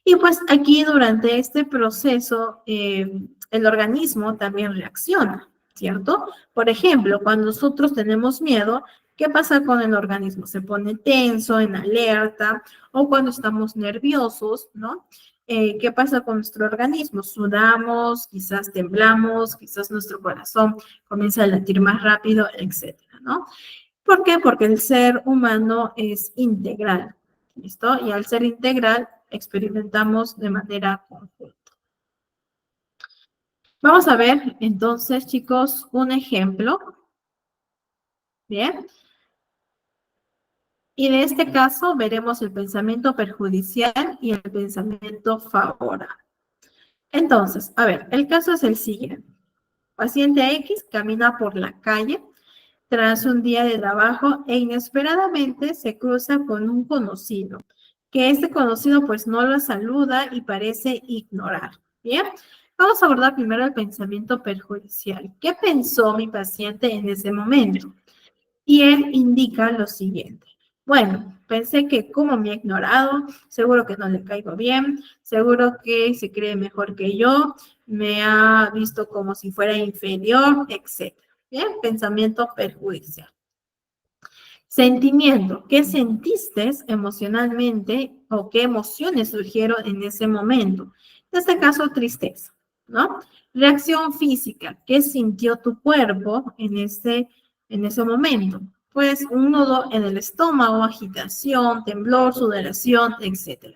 Y pues aquí durante este proceso, el organismo también reacciona, ¿cierto? Por ejemplo, cuando nosotros tenemos miedo, ¿qué pasa con el organismo? Se pone tenso, en alerta, o cuando estamos nerviosos, ¿no? ¿Qué pasa con nuestro organismo? Sudamos, quizás temblamos, quizás nuestro corazón comienza a latir más rápido, etcétera, ¿no? ¿Por qué? Porque el ser humano es integral, ¿listo? Y al ser integral, experimentamos de manera conjunta. Vamos a ver, entonces, chicos, un ejemplo. Bien. Y de este caso veremos el pensamiento perjudicial y el pensamiento favorable. Entonces, a ver, el caso es el siguiente. Paciente X camina por la calle tras un día de trabajo e inesperadamente se cruza con un conocido, que este conocido pues no lo saluda y parece ignorar. Bien, vamos a abordar primero el pensamiento perjudicial. ¿Qué pensó mi paciente en ese momento? Y él indica lo siguiente. Bueno, pensé que como me ha ignorado, seguro que no le caigo bien, seguro que se cree mejor que yo, me ha visto como si fuera inferior, etc. Bien, pensamiento perjudicial. Sentimiento, ¿qué sentiste emocionalmente o qué emociones surgieron en ese momento? En este caso, tristeza, ¿no? Reacción física, ¿qué sintió tu cuerpo en ese momento? Pues un nudo en el estómago, agitación, temblor, sudoración, etc.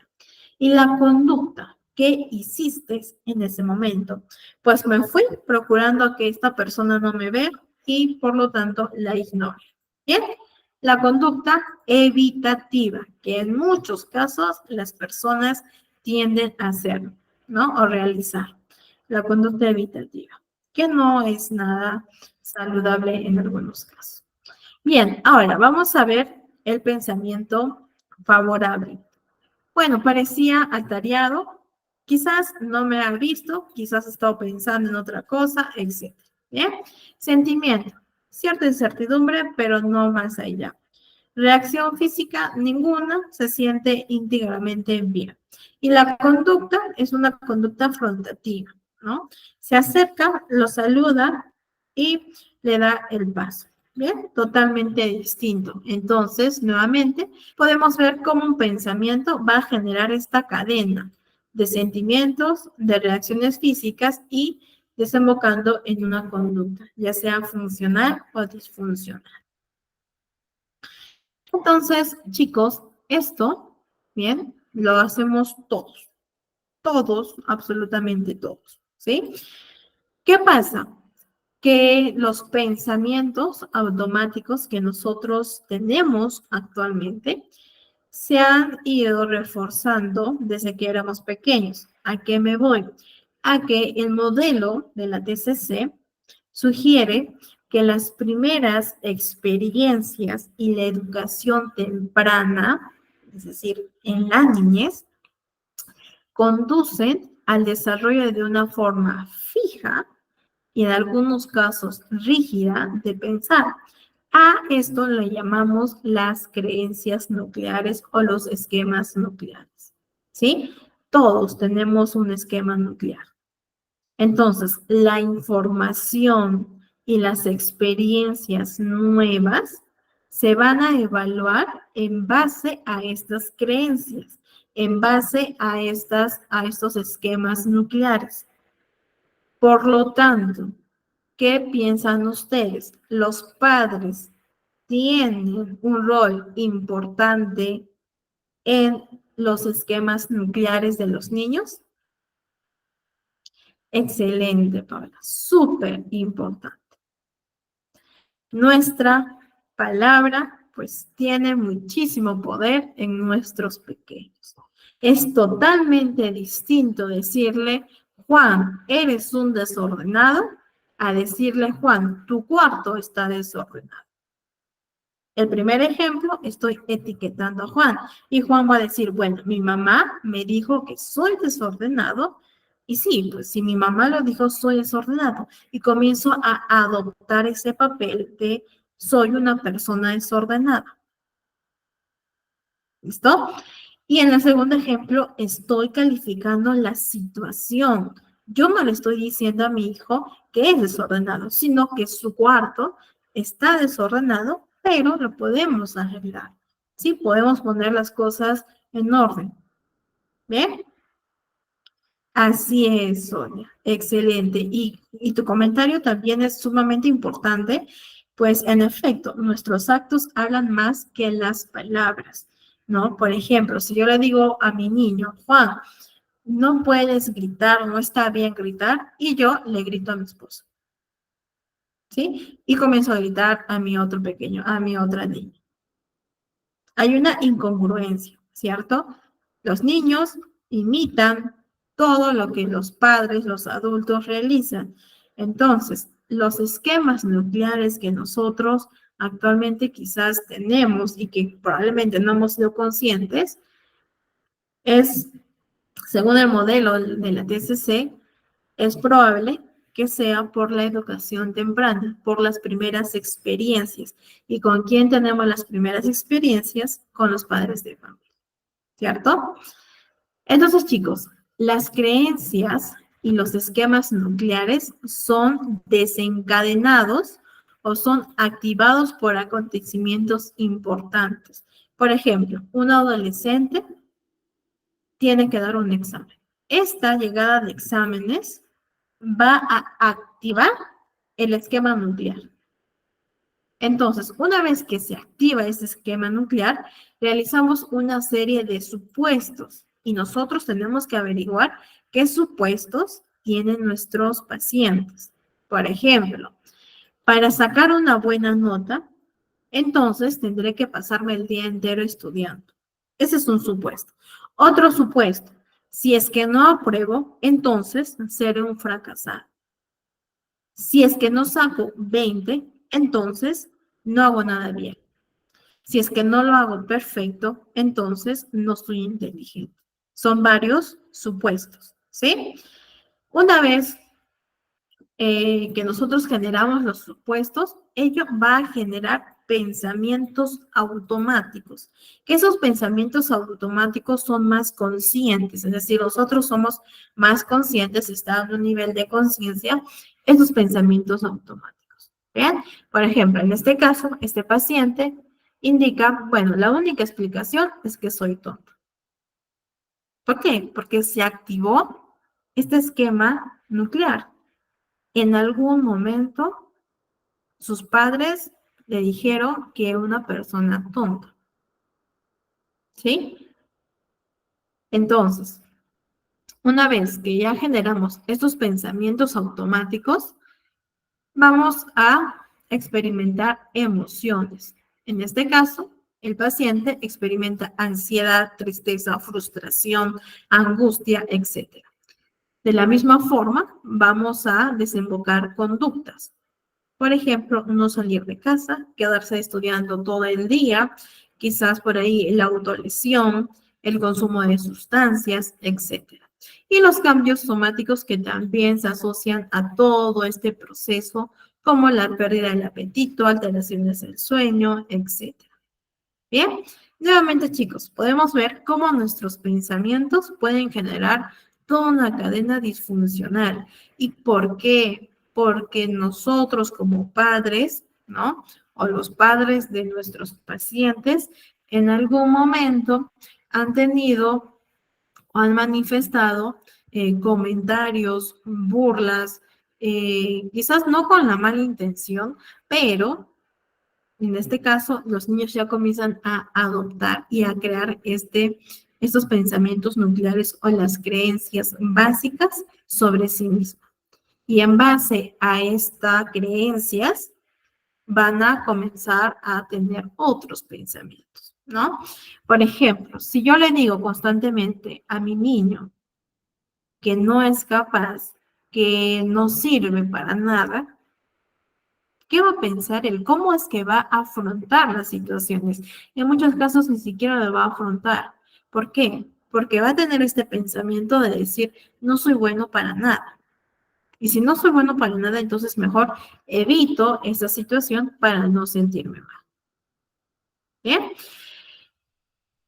Y la conducta, ¿qué hiciste en ese momento? Pues me fui procurando que esta persona no me vea y por lo tanto la ignore. Bien, la conducta evitativa, que en muchos casos las personas tienden a hacer, ¿no? O realizar. La conducta evitativa, que no es nada saludable en algunos casos. Bien, ahora vamos a ver el pensamiento favorable. Bueno, parecía atareado, quizás no me ha visto, quizás ha estado pensando en otra cosa, etc. Bien, sentimiento, cierta incertidumbre, pero no más allá. Reacción física, ninguna, se siente íntegramente bien. Y la conducta es una conducta frontativa, ¿no? Se acerca, lo saluda y le da el paso. Bien, totalmente distinto. Entonces, nuevamente, podemos ver cómo un pensamiento va a generar esta cadena de sentimientos, de reacciones físicas y desembocando en una conducta, ya sea funcional o disfuncional. Entonces, chicos, esto, bien, lo hacemos todos, absolutamente todos, ¿sí? ¿Qué pasa? Que los pensamientos automáticos que nosotros tenemos actualmente se han ido reforzando desde que éramos pequeños. ¿A qué me voy? A que el modelo de la TCC sugiere que las primeras experiencias y la educación temprana, es decir, en la niñez, conducen al desarrollo de una forma fija y en algunos casos rígida de pensar. A esto le llamamos las creencias nucleares o los esquemas nucleares, ¿sí? Todos tenemos un esquema nuclear. Entonces, la información y las experiencias nuevas se van a evaluar en base a estas creencias, en base a estos esquemas nucleares. Por lo tanto, ¿qué piensan ustedes? ¿Los padres tienen un rol importante en los esquemas nucleares de los niños? Excelente, Paula. Súper importante. Nuestra palabra, pues, tiene muchísimo poder en nuestros pequeños. Es totalmente distinto decirle, Juan, eres un desordenado, a decirle, Juan, tu cuarto está desordenado. El primer ejemplo, estoy etiquetando a Juan y Juan va a decir, bueno, mi mamá me dijo que soy desordenado y sí, pues si mi mamá lo dijo, soy desordenado y comienzo a adoptar ese papel de soy una persona desordenada. ¿Listo? Y en el segundo ejemplo, estoy calificando la situación. Yo no le estoy diciendo a mi hijo que es desordenado, sino que su cuarto está desordenado, pero lo podemos arreglar. Sí, podemos poner las cosas en orden. ¿Bien? Así es, Sonia. Excelente. Y tu comentario también es sumamente importante, pues en efecto, nuestros actos hablan más que las palabras, ¿no? Por ejemplo, si yo le digo a mi niño, Juan, no puedes gritar, no está bien gritar, y yo le grito a mi esposo, ¿sí? Y comienzo a gritar a mi otro pequeño, a mi otra niña. Hay una incongruencia, ¿cierto? Los niños imitan todo lo que los padres, los adultos realizan. Entonces, los esquemas nucleares que nosotros actualmente quizás tenemos y que probablemente no hemos sido conscientes, es, según el modelo de la TCC, es probable que sea por la educación temprana, por las primeras experiencias. ¿Y con quién tenemos las primeras experiencias? Con los padres de familia, ¿cierto? Entonces, chicos, las creencias y los esquemas nucleares son desencadenados o son activados por acontecimientos importantes. Por ejemplo, un adolescente tiene que dar un examen. Esta llegada de exámenes va a activar el esquema nuclear. Entonces, una vez que se activa ese esquema nuclear, realizamos una serie de supuestos y nosotros tenemos que averiguar qué supuestos tienen nuestros pacientes. Por ejemplo, para sacar una buena nota, entonces tendré que pasarme el día entero estudiando. Ese es un supuesto. Otro supuesto, si es que no apruebo, entonces seré un fracasado. Si es que no saco 20, entonces no hago nada bien. Si es que no lo hago perfecto, entonces no soy inteligente. Son varios supuestos, ¿sí? Una vez que nosotros generamos los supuestos, ello va a generar pensamientos automáticos, que esos pensamientos automáticos son más conscientes, es decir, nosotros somos más conscientes, está en un nivel de conciencia, esos pensamientos automáticos. ¿Bien? Por ejemplo, en este caso, este paciente indica, bueno, la única explicación es que soy tonto. ¿Por qué? Porque se activó este esquema nuclear. En algún momento, sus padres le dijeron que era una persona tonta. ¿Sí? Entonces, una vez que ya generamos estos pensamientos automáticos, vamos a experimentar emociones. En este caso, el paciente experimenta ansiedad, tristeza, frustración, angustia, etc. De la misma forma, vamos a desembocar conductas. Por ejemplo, no salir de casa, quedarse estudiando todo el día, quizás por ahí la autolesión, el consumo de sustancias, etc. Y los cambios somáticos que también se asocian a todo este proceso, como la pérdida del apetito, alteraciones del sueño, etc. Bien, nuevamente chicos, podemos ver cómo nuestros pensamientos pueden generar toda una cadena disfuncional. ¿Y por qué? Porque nosotros como padres, ¿no? O los padres de nuestros pacientes, en algún momento han tenido o han manifestado comentarios, burlas, quizás no con la mala intención, pero en este caso, los niños ya comienzan a adoptar y a crear estos pensamientos nucleares o las creencias básicas sobre sí mismos. Y en base a estas creencias, van a comenzar a tener otros pensamientos, ¿no? Por ejemplo, si yo le digo constantemente a mi niño que no es capaz, que no sirve para nada, ¿Qué va a pensar él? ¿Cómo es que va a afrontar las situaciones? En muchos casos ni siquiera lo va a afrontar. ¿Por qué? Porque va a tener este pensamiento de decir, no soy bueno para nada. Y si no soy bueno para nada, entonces mejor evito esa situación para no sentirme mal. ¿Bien?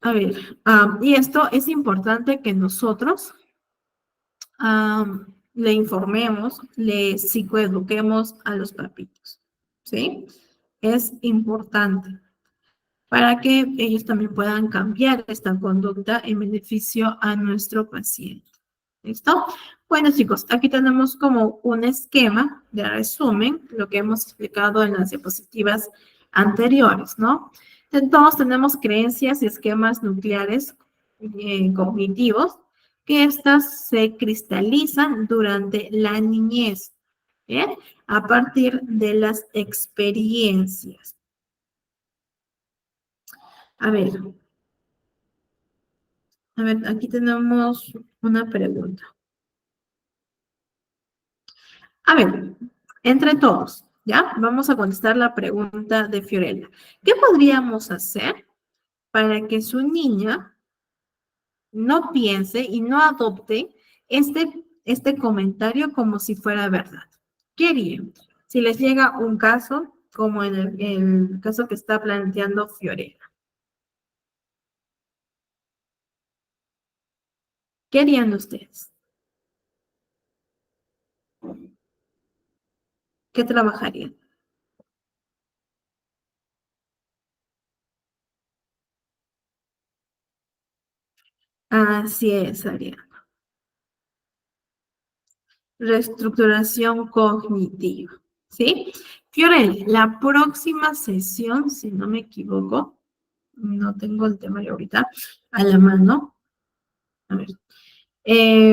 A ver, y esto es importante que nosotros le informemos, le psicoeduquemos a los papitos, ¿sí? Es importante para que ellos también puedan cambiar esta conducta en beneficio a nuestro paciente. ¿Listo? Bueno, chicos, aquí tenemos como un esquema de resumen, lo que hemos explicado en las diapositivas anteriores, ¿no? Todos tenemos creencias y esquemas nucleares cognitivos que estas se cristalizan durante la niñez, ¿bien? A partir de las experiencias. A ver, aquí tenemos una pregunta. A ver, entre todos, ¿ya? Vamos a contestar la pregunta de Fiorella. ¿Qué podríamos hacer para que su niña no piense y no adopte este comentario como si fuera verdad? ¿Qué harían? Si les llega un caso, como en el caso que está planteando Fiorella. ¿Qué harían ustedes? ¿Qué trabajarían? Así es, Ariana. Reestructuración cognitiva, ¿sí? Fiorel, la próxima sesión, si no me equivoco, no tengo el tema de ahorita a la mano. A ver,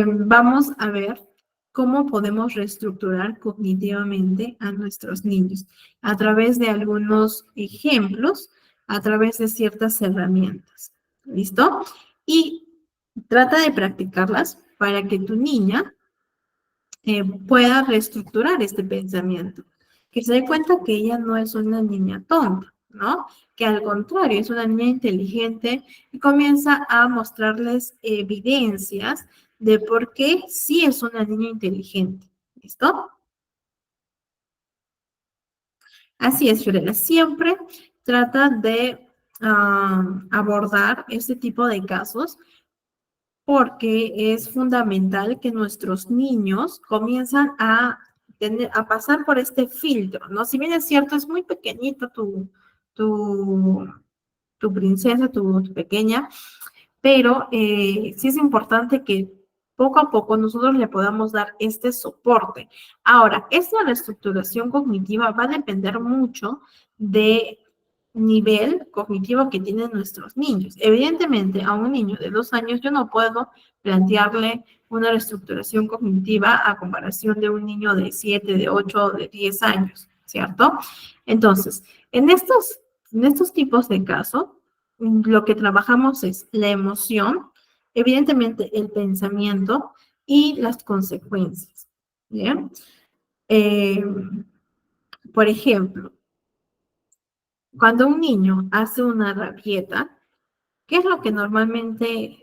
vamos a ver cómo podemos reestructurar cognitivamente a nuestros niños a través de algunos ejemplos, a través de ciertas herramientas. ¿Listo? Y trata de practicarlas para que tu niña pueda reestructurar este pensamiento, que se dé cuenta que ella no es una niña tonta, ¿no? Que al contrario, es una niña inteligente y comienza a mostrarles evidencias de por qué sí es una niña inteligente. ¿Listo? Así es, Fiorella. Siempre trata de abordar este tipo de casos porque es fundamental que nuestros niños comienzan a pasar por este filtro, ¿no? Si bien es cierto, es muy pequeñito tu, tu princesa, tu pequeña, pero sí es importante que poco a poco nosotros le podamos dar este soporte. Ahora, esta reestructuración cognitiva va a depender mucho de nivel cognitivo que tienen nuestros niños. Evidentemente, a un niño de 2 años yo no puedo plantearle una reestructuración cognitiva a comparación de un niño de 7, de 8 o de 10 años, ¿cierto? Entonces, en estos tipos de casos, lo que trabajamos es la emoción, evidentemente el pensamiento y las consecuencias, ¿bien? Eh, por ejemplo, cuando un niño hace una rabieta, ¿qué es lo que normalmente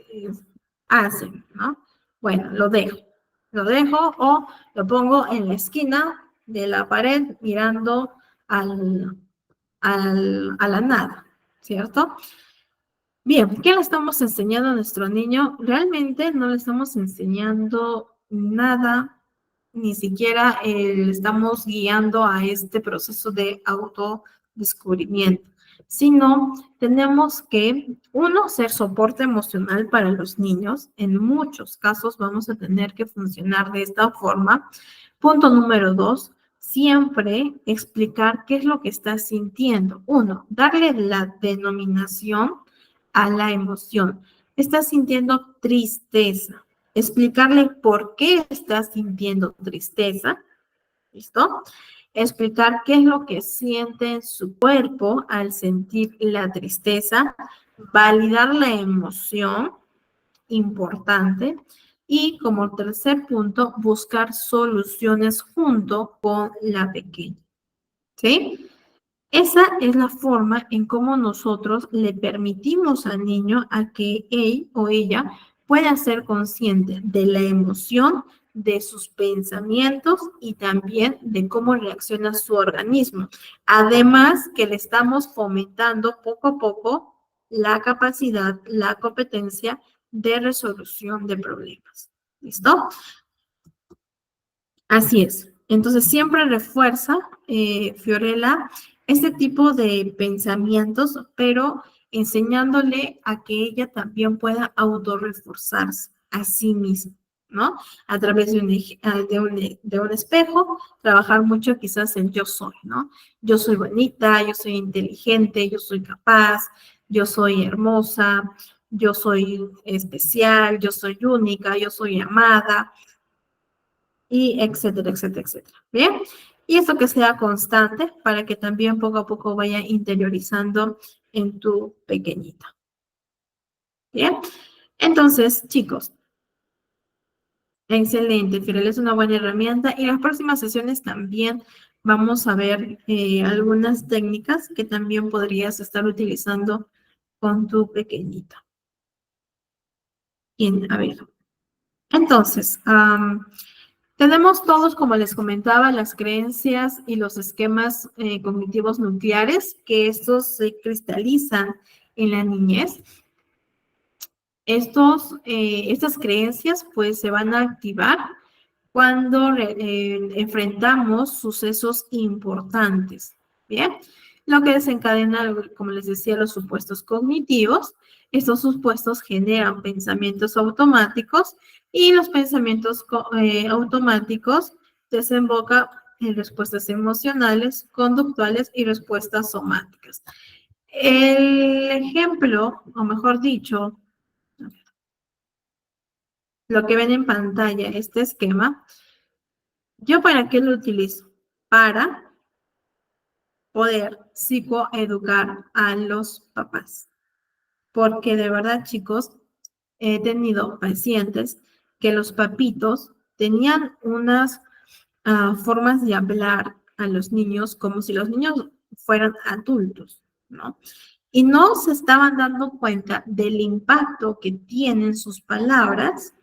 hacen, no? Bueno, lo dejo o lo pongo en la esquina de la pared mirando a la nada, ¿cierto? Bien, ¿qué le estamos enseñando a nuestro niño? Realmente no le estamos enseñando nada, ni siquiera le estamos guiando a este proceso de autodescubrimiento, sino tenemos que, uno, ser soporte emocional para los niños. En muchos casos vamos a tener que funcionar de esta forma. Punto número 2, siempre explicar qué es lo que está sintiendo. Uno, darle la denominación a la emoción. Está sintiendo tristeza. Explicarle por qué está sintiendo tristeza. ¿Listo? Explicar qué es lo que siente en su cuerpo al sentir la tristeza. Validar la emoción, importante. Y como tercer punto, buscar soluciones junto con la pequeña. ¿sí? Esa es la forma en cómo nosotros le permitimos al niño a que él o ella pueda ser consciente de la emoción, de sus pensamientos y también de cómo reacciona su organismo. Además que le estamos fomentando poco a poco la capacidad, la competencia de resolución de problemas. ¿Listo? Así es. Entonces siempre refuerza, Fiorella, este tipo de pensamientos, pero enseñándole a que ella también pueda autorreforzarse a sí misma, ¿no? A través de un espejo, trabajar mucho quizás en yo soy, ¿no? Yo soy bonita, yo soy inteligente, yo soy capaz, yo soy hermosa, yo soy especial, yo soy única, yo soy amada, y etcétera, etcétera, etcétera. ¿Bien? Y eso que sea constante para que también poco a poco vaya interiorizando en tu pequeñita. ¿Bien? Entonces, chicos, excelente. Firel es una buena herramienta y las próximas sesiones también vamos a ver algunas técnicas que también podrías estar utilizando con tu pequeñita. Bien, a ver. Entonces, tenemos todos, como les comentaba, las creencias y los esquemas cognitivos nucleares, que estos se cristalizan en la niñez. Estas creencias pues se van a activar cuando enfrentamos sucesos importantes. Bien, lo que desencadena, como les decía, los supuestos cognitivos. Estos supuestos generan pensamientos automáticos y los pensamientos automáticos desembocan en respuestas emocionales, conductuales y respuestas somáticas. El ejemplo, o mejor dicho, lo que ven en pantalla, este esquema, ¿yo para qué lo utilizo? Para poder psicoeducar a los papás. Porque de verdad, chicos, he tenido pacientes que los papitos tenían unas formas de hablar a los niños como si los niños fueran adultos, ¿no? Y no se estaban dando cuenta del impacto que tienen sus palabras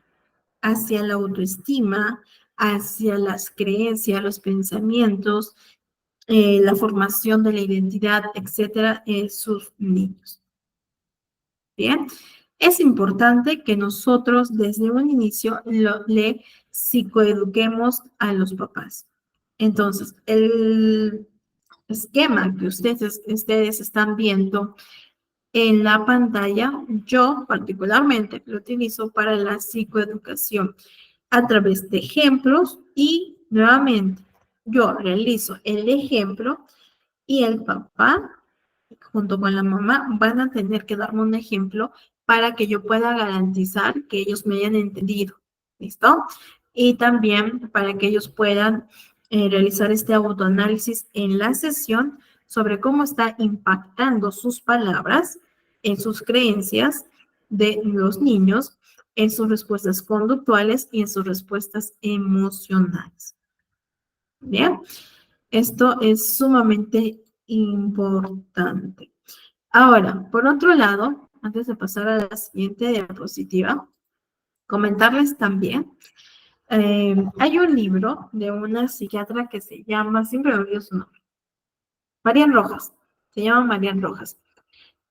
hacia la autoestima, hacia las creencias, los pensamientos, la formación de la identidad, etcétera, en sus niños. Bien, es importante que nosotros desde un inicio le psicoeduquemos a los papás. Entonces, el esquema que ustedes están viendo en la pantalla, yo particularmente lo utilizo para la psicoeducación a través de ejemplos y nuevamente yo realizo el ejemplo y el papá junto con la mamá van a tener que darme un ejemplo para que yo pueda garantizar que ellos me hayan entendido. ¿Listo? Y también para que ellos puedan realizar este autoanálisis en la sesión sobre cómo está impactando sus palabras en sus creencias de los niños, en sus respuestas conductuales y en sus respuestas emocionales. Bien, esto es sumamente importante. Ahora, por otro lado, antes de pasar a la siguiente diapositiva, comentarles también, hay un libro de una psiquiatra que se llama, siempre me olvido su nombre, Marian Rojas, se llama Marian Rojas.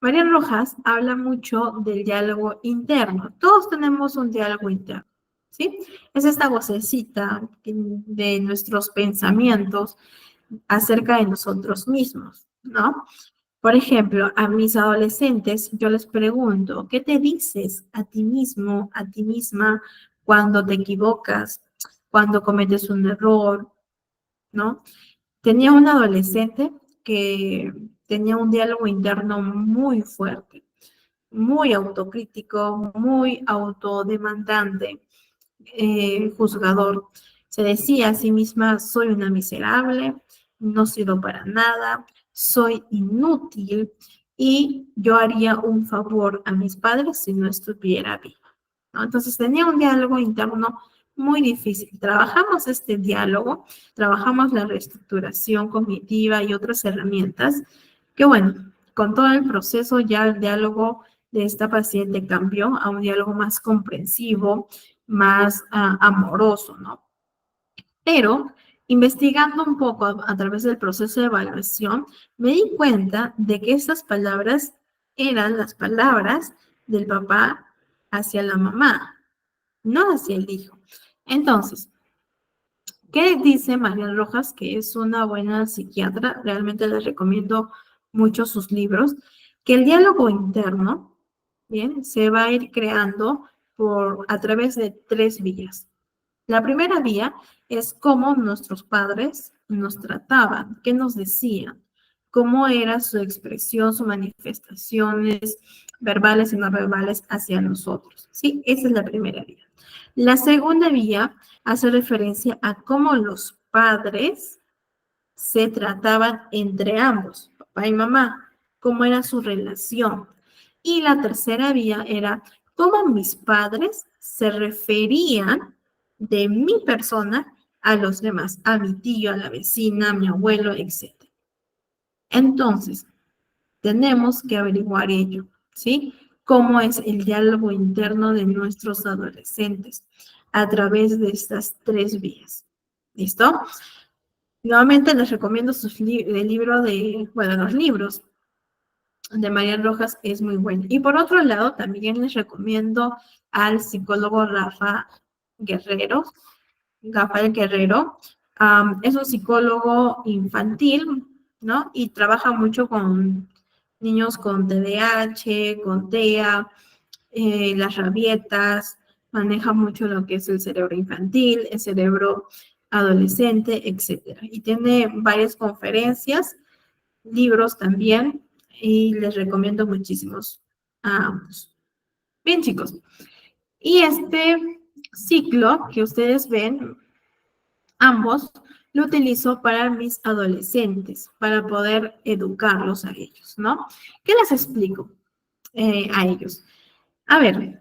Marian Rojas habla mucho del diálogo interno. Todos tenemos un diálogo interno, ¿sí? Es esta vocecita de nuestros pensamientos acerca de nosotros mismos, ¿no? Por ejemplo, a mis adolescentes yo les pregunto, ¿qué te dices a ti mismo, a ti misma, cuando te equivocas, cuando cometes un error, ¿no? Tenía un adolescente que tenía un diálogo interno muy fuerte, muy autocrítico, muy autodemandante, juzgador. Se decía a sí misma, soy una miserable, no sirvo para nada, soy inútil y yo haría un favor a mis padres si no estuviera viva, ¿no? Entonces tenía un diálogo interno muy difícil. Trabajamos este diálogo, trabajamos la reestructuración cognitiva y otras herramientas que, bueno, con todo el proceso ya el diálogo de esta paciente cambió a un diálogo más comprensivo, más amoroso, ¿no? Pero investigando un poco a través del proceso de evaluación, me di cuenta de que estas palabras eran las palabras del papá hacia la mamá, no hacia el hijo. Entonces, ¿qué dice Marian Rojas, que es una buena psiquiatra? Realmente les recomiendo mucho sus libros, que el diálogo interno, bien, se va a ir creando a través de 3 vías. La primera vía es cómo nuestros padres nos trataban, qué nos decían, cómo era su expresión, sus manifestaciones verbales y no verbales hacia nosotros. ¿Sí? Esa es la primera vía. La segunda vía hace referencia a cómo los padres se trataban entre ambos, papá y mamá, cómo era su relación. Y la tercera vía era cómo mis padres se referían de mi persona a los demás, a mi tío, a la vecina, a mi abuelo, etc. Entonces, tenemos que averiguar ello, ¿sí? Cómo es el diálogo interno de nuestros adolescentes a través de estas 3 vías. ¿Listo? Nuevamente les recomiendo el libro los libros de Marian Rojas es muy bueno. Y por otro lado, también les recomiendo al psicólogo Rafael Guerrero. Es un psicólogo infantil, ¿no? Y trabaja mucho con niños con TDAH, con TEA, las rabietas, maneja mucho lo que es el cerebro infantil, el cerebro adolescente, etc. Y tiene varias conferencias, libros también, y les recomiendo muchísimos a ambos. Bien, chicos. Y este ciclo que ustedes ven, ambos, lo utilizo para mis adolescentes, para poder educarlos a ellos, ¿no? ¿Qué les explico a ellos? A ver,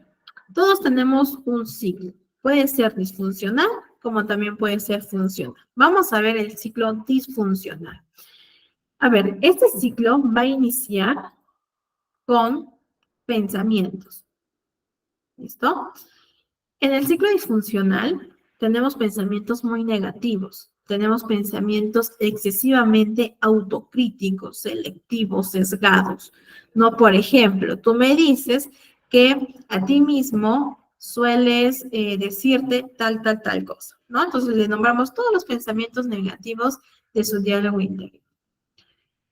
todos tenemos un ciclo. Puede ser disfuncional, como también puede ser funcional. Vamos a ver el ciclo disfuncional. A ver, este ciclo va a iniciar con pensamientos. ¿Listo? En el ciclo disfuncional tenemos pensamientos muy negativos. Tenemos pensamientos excesivamente autocríticos, selectivos, sesgados. No, por ejemplo, tú me dices que a ti mismo sueles decirte tal cosa, ¿no? Entonces le nombramos todos los pensamientos negativos de su diálogo interior.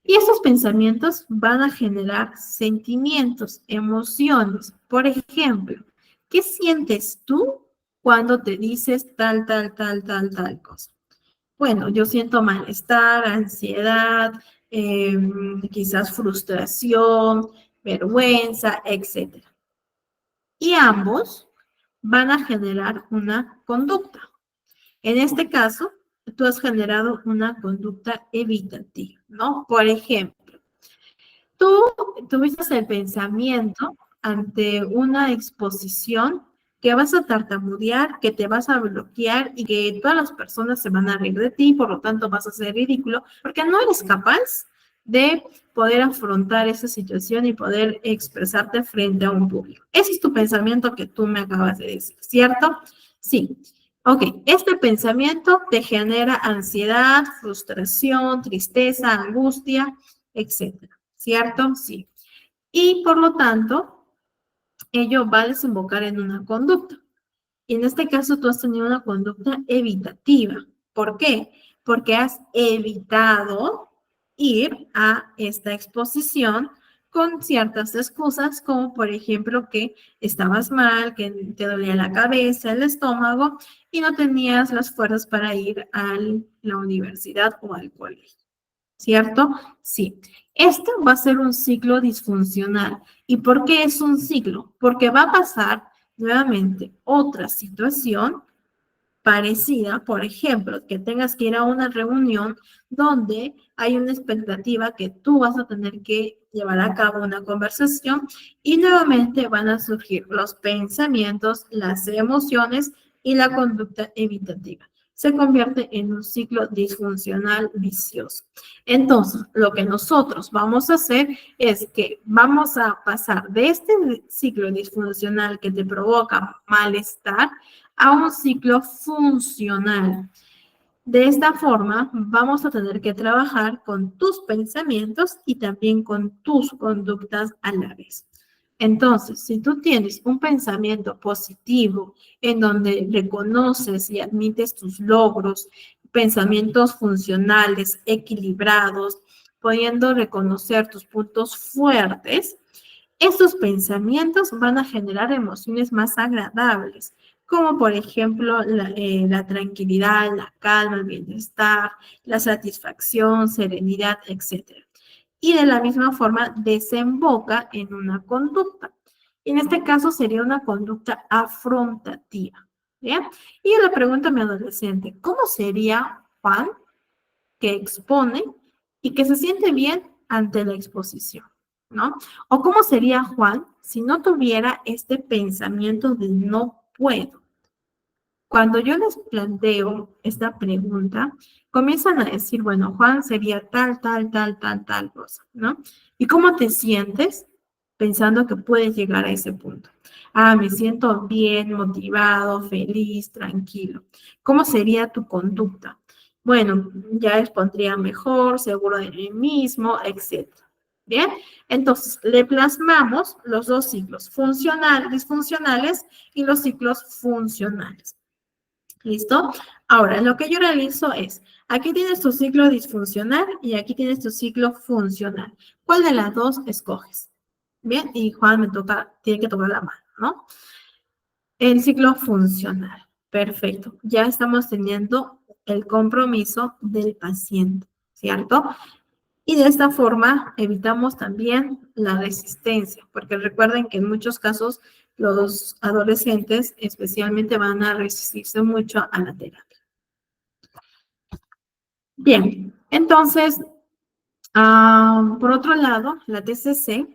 Y esos pensamientos van a generar sentimientos, emociones. Por ejemplo, ¿qué sientes tú cuando te dices tal cosa? Bueno, yo siento malestar, ansiedad, quizás frustración, vergüenza, etc. Y ambos van a generar una conducta. En este caso, tú has generado una conducta evitativa, ¿no? Por ejemplo, tú tuviste el pensamiento ante una exposición que vas a tartamudear, que te vas a bloquear y que todas las personas se van a reír de ti, por lo tanto vas a ser ridículo, porque no eres capaz de poder afrontar esa situación y poder expresarte frente a un público. Ese es tu pensamiento que tú me acabas de decir, ¿cierto? Sí. Ok, este pensamiento te genera ansiedad, frustración, tristeza, angustia, etcétera, ¿cierto? Sí. Y por lo tanto, ello va a desembocar en una conducta. Y en este caso tú has tenido una conducta evitativa. ¿Por qué? Porque has evitado ir a esta exposición con ciertas excusas, como por ejemplo que estabas mal, que te dolía la cabeza, el estómago, y no tenías las fuerzas para ir a la universidad o al colegio. ¿Cierto? Sí. Esto va a ser un ciclo disfuncional. ¿Y por qué es un ciclo? Porque va a pasar nuevamente otra situación parecida, por ejemplo, que tengas que ir a una reunión donde hay una expectativa que tú vas a tener que llevar a cabo una conversación y nuevamente van a surgir los pensamientos, las emociones y la conducta evitativa. Se convierte en un ciclo disfuncional vicioso. Entonces, lo que nosotros vamos a hacer es que vamos a pasar de este ciclo disfuncional que te provoca malestar a un ciclo funcional. De esta forma, vamos a tener que trabajar con tus pensamientos y también con tus conductas a la vez. Entonces, si tú tienes un pensamiento positivo en donde reconoces y admites tus logros, pensamientos funcionales, equilibrados, pudiendo reconocer tus puntos fuertes, estos pensamientos van a generar emociones más agradables, como por ejemplo la tranquilidad, la calma, el bienestar, la satisfacción, serenidad, etc. Y de la misma forma desemboca en una conducta. En este caso sería una conducta afrontativa. ¿Bien? Y yo le pregunto a mi adolescente, ¿cómo sería Juan que expone y que se siente bien ante la exposición? ¿No? ¿O cómo sería Juan si no tuviera este pensamiento de no puedo? Cuando yo les planteo esta pregunta, comienzan a decir, bueno, Juan sería tal, tal, tal, tal, tal cosa, ¿no? ¿Y cómo te sientes pensando que puedes llegar a ese punto? Ah, me siento bien, motivado, feliz, tranquilo. ¿Cómo sería tu conducta? Bueno, ya respondría mejor, seguro de mí mismo, etc. Bien, entonces le plasmamos los dos ciclos, disfuncionales y los ciclos funcionales. ¿Listo? Ahora, lo que yo realizo es, aquí tienes tu ciclo disfuncional y aquí tienes tu ciclo funcional. ¿Cuál de las dos escoges? Bien, y Juan tiene que tocar la mano, ¿no? El ciclo funcional. Perfecto. Ya estamos teniendo el compromiso del paciente, ¿cierto? Y de esta forma evitamos también la resistencia, porque recuerden que en muchos casos los adolescentes especialmente van a resistirse mucho a la terapia. Bien, entonces, por otro lado, la TCC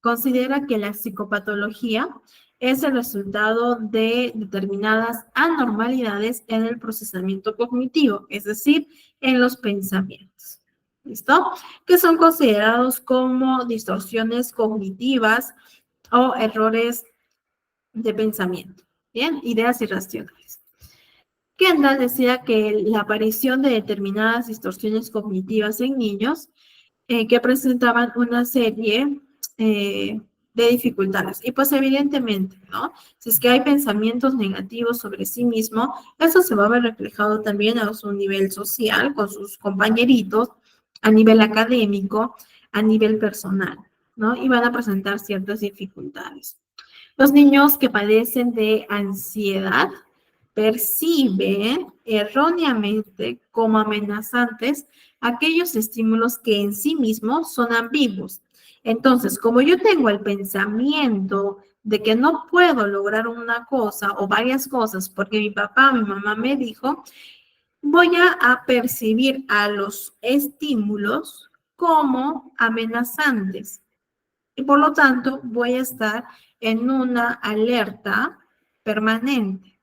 considera que la psicopatología es el resultado de determinadas anormalidades en el procesamiento cognitivo, es decir, en los pensamientos. ¿Listo? Que son considerados como distorsiones cognitivas o errores de pensamiento. Bien, ideas irracionales. Kendall decía que la aparición de determinadas distorsiones cognitivas en niños que presentaban una serie de dificultades. Y pues evidentemente, ¿no? Si es que hay pensamientos negativos sobre sí mismo, eso se va a ver reflejado también a su nivel social, con sus compañeritos, a nivel académico, a nivel personal, ¿no? Y van a presentar ciertas dificultades. Los niños que padecen de ansiedad perciben erróneamente como amenazantes aquellos estímulos que en sí mismos son ambiguos. Entonces, como yo tengo el pensamiento de que no puedo lograr una cosa o varias cosas porque mi papá, mi mamá me dijo, voy a percibir a los estímulos como amenazantes. Y por lo tanto, voy a estar en una alerta permanente.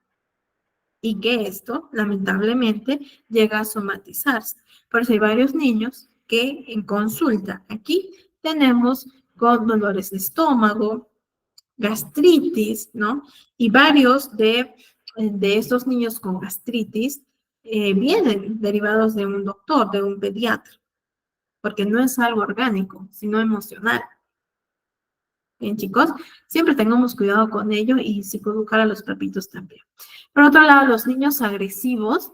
Y que esto, lamentablemente, llega a somatizarse. Por eso hay varios niños que en consulta aquí tenemos con dolores de estómago, gastritis, ¿no? Y varios de estos niños con gastritis vienen derivados de un doctor, de un pediatra, porque no es algo orgánico, sino emocional. Bien, chicos, siempre tengamos cuidado con ello y psicoeducar a los papitos también. Por otro lado, los niños agresivos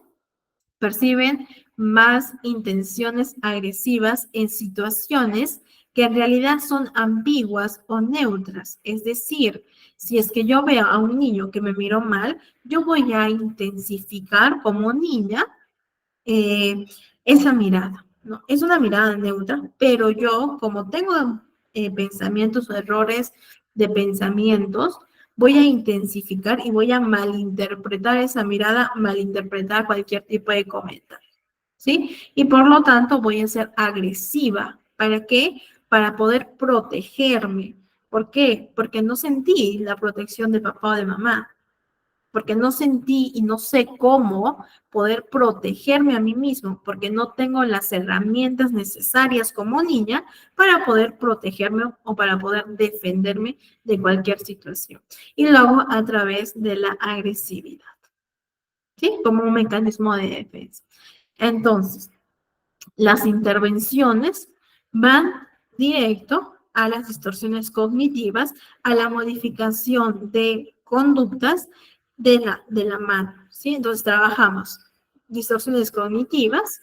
perciben más intenciones agresivas en situaciones que en realidad son ambiguas o neutras. Es decir, si es que yo veo a un niño que me miró mal, yo voy a intensificar como niña esa mirada, ¿no? Es una mirada neutra, pero yo, como tengo pensamientos o errores de pensamientos, voy a intensificar y voy a malinterpretar esa mirada, malinterpretar cualquier tipo de comentario, ¿sí? Y por lo tanto voy a ser agresiva. ¿Para qué? Para poder protegerme. ¿Por qué? Porque no sentí la protección de papá o de mamá. porque no sentí y no sé cómo poder protegerme a mí mismo, porque no tengo las herramientas necesarias como niña para poder protegerme o para poder defenderme de cualquier situación. Y lo hago a través de la agresividad, ¿sí? Como un mecanismo de defensa. Entonces, las intervenciones van directo a las distorsiones cognitivas, a la modificación de conductas de la mano, ¿sí? Entonces trabajamos distorsiones cognitivas,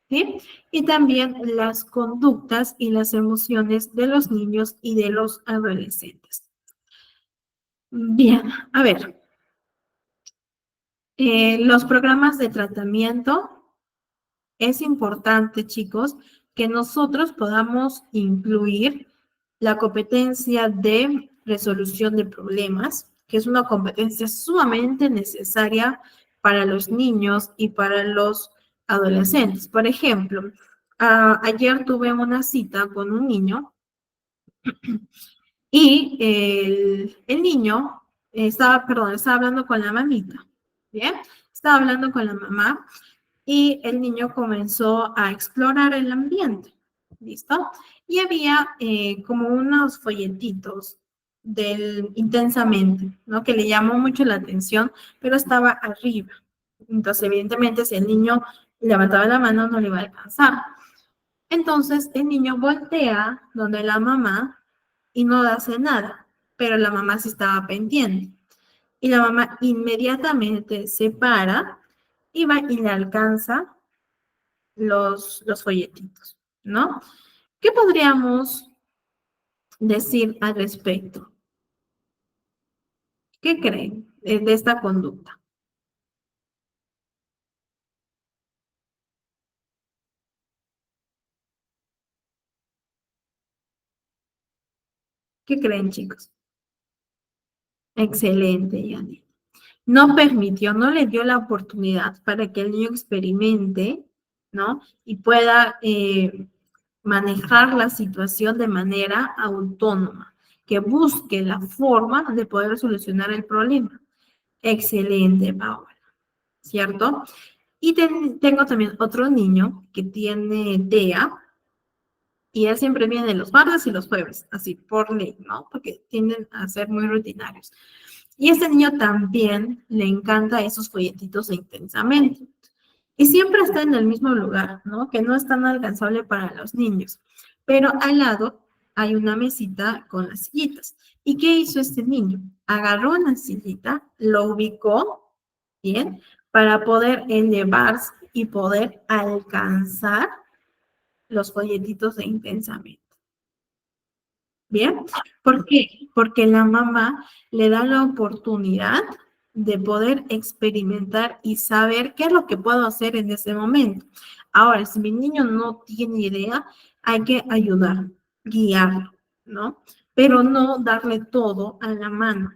¿sí? Y también las conductas y las emociones de los niños y de los adolescentes. Bien, a ver, los programas de tratamiento. Es importante, chicos, que nosotros podamos incluir la competencia de resolución de problemas, que es una competencia sumamente necesaria para los niños y para los adolescentes. Por ejemplo, ayer tuve una cita con un niño y el niño estaba hablando con la mamita, ¿bien? Estaba hablando con la mamá y el niño comenzó a explorar el ambiente, ¿listo? Y había como unos folletitos del Intensamente, ¿no? Que le llamó mucho la atención, pero estaba arriba. Entonces, evidentemente, si el niño levantaba la mano, no le iba a alcanzar. Entonces, el niño voltea donde la mamá y no hace nada, pero la mamá sí estaba pendiente. Y la mamá inmediatamente se para y va y le alcanza los folletitos, ¿no? ¿Qué podríamos decir al respecto? ¿Qué creen de esta conducta? ¿Qué creen, chicos? Excelente, Yanni. No permitió, no le dio la oportunidad para que el niño experimente, ¿no? Y pueda manejar la situación de manera autónoma, que busque la forma de poder solucionar el problema. Excelente, Paola, ¿cierto? Y tengo también otro niño que tiene TEA y él siempre viene los martes y los jueves, así por ley, ¿no? Porque tienden a ser muy rutinarios. Y este niño también le encanta esos folletitos de Intensamente. Y siempre está en el mismo lugar, ¿no? Que no es tan alcanzable para los niños. Pero al lado hay una mesita con las sillitas. ¿Y qué hizo este niño? Agarró una sillita, lo ubicó, ¿bien? Para poder elevarse y poder alcanzar los folletitos de Intensamente. ¿Bien? ¿Por qué? Porque la mamá le da la oportunidad de poder experimentar y saber qué es lo que puedo hacer en ese momento. Ahora, si mi niño no tiene idea, hay que ayudar, guiarlo, ¿no? Pero no darle todo a la mano,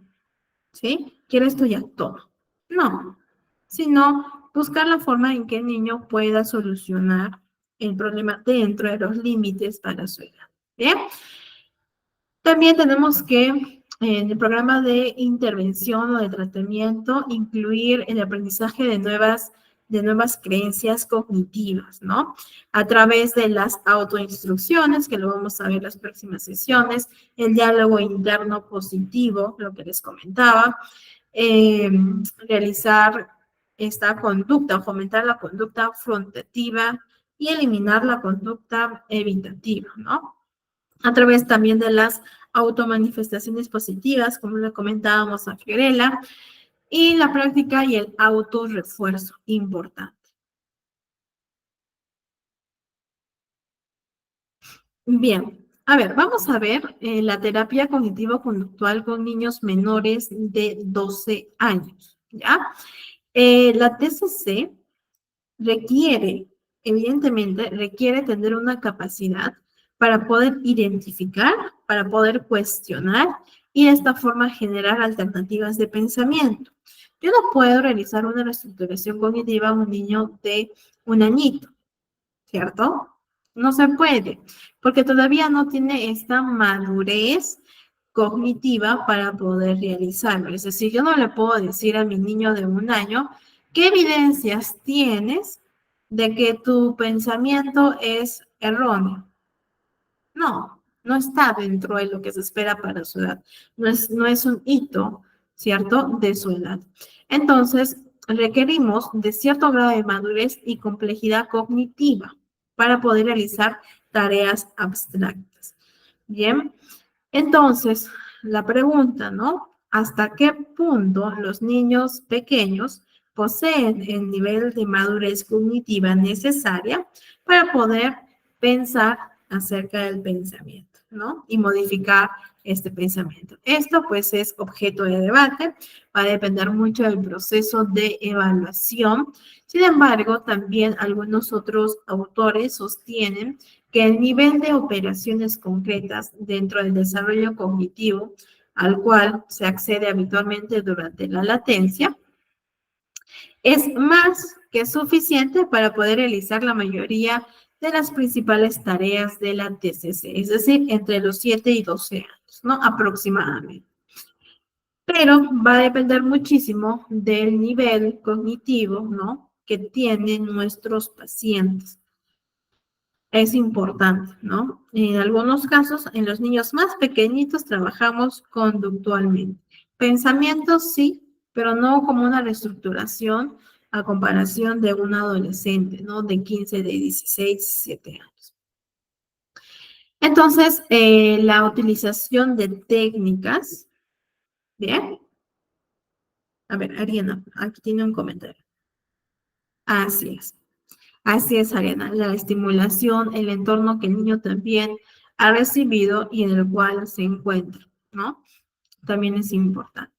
¿sí? ¿Quieres esto ya todo? No, sino buscar la forma en que el niño pueda solucionar el problema dentro de los límites para su edad. ¿Bien? También tenemos que en el programa de intervención o de tratamiento incluir el aprendizaje de nuevas creencias cognitivas, ¿no? A través de las autoinstrucciones, que lo vamos a ver en las próximas sesiones, el diálogo interno positivo, lo que les comentaba, realizar esta conducta, fomentar la conducta frontativa y eliminar la conducta evitativa, ¿no? A través también de las automanifestaciones positivas, como le comentábamos a Fiorella, y la práctica y el autorrefuerzo, importante. Bien, a ver, vamos a ver la terapia cognitivo-conductual con niños menores de 12 años, ¿ya? La TCC requiere, evidentemente, requiere tener una capacidad para poder identificar, para poder cuestionar y de esta forma generar alternativas de pensamiento. Yo no puedo realizar una reestructuración cognitiva a un niño de un añito, ¿cierto? No se puede, porque todavía no tiene esta madurez cognitiva para poder realizarlo. Es decir, yo no le puedo decir a mi niño de 1 año, ¿qué evidencias tienes de que tu pensamiento es erróneo? No, no está dentro de lo que se espera para su edad. No es un hito, ¿cierto?, de su edad. Entonces, requerimos de cierto grado de madurez y complejidad cognitiva para poder realizar tareas abstractas. Bien, entonces, la pregunta, ¿no? ¿Hasta qué punto los niños pequeños poseen el nivel de madurez cognitiva necesaria para poder pensar acerca del pensamiento, ¿no? Y modificar este pensamiento? Esto, pues, es objeto de debate, va a depender mucho del proceso de evaluación. Sin embargo, también algunos otros autores sostienen que el nivel de operaciones concretas dentro del desarrollo cognitivo al cual se accede habitualmente durante la latencia es más que suficiente para poder realizar la mayoría de las principales tareas de la TCC, es decir, entre los 7 y 12 años, ¿no? Aproximadamente. Pero va a depender muchísimo del nivel cognitivo, ¿no?, que tienen nuestros pacientes. Es importante, ¿no? En algunos casos, en los niños más pequeñitos trabajamos conductualmente. Pensamientos sí, pero no como una reestructuración a comparación de un adolescente, ¿no? De 15, de 16, 17 años. Entonces, la utilización de técnicas, ¿bien? A ver, Ariana, aquí tiene un comentario. Así es. Así es, Ariana, la estimulación, el entorno que el niño también ha recibido y en el cual se encuentra, ¿no? También es importante.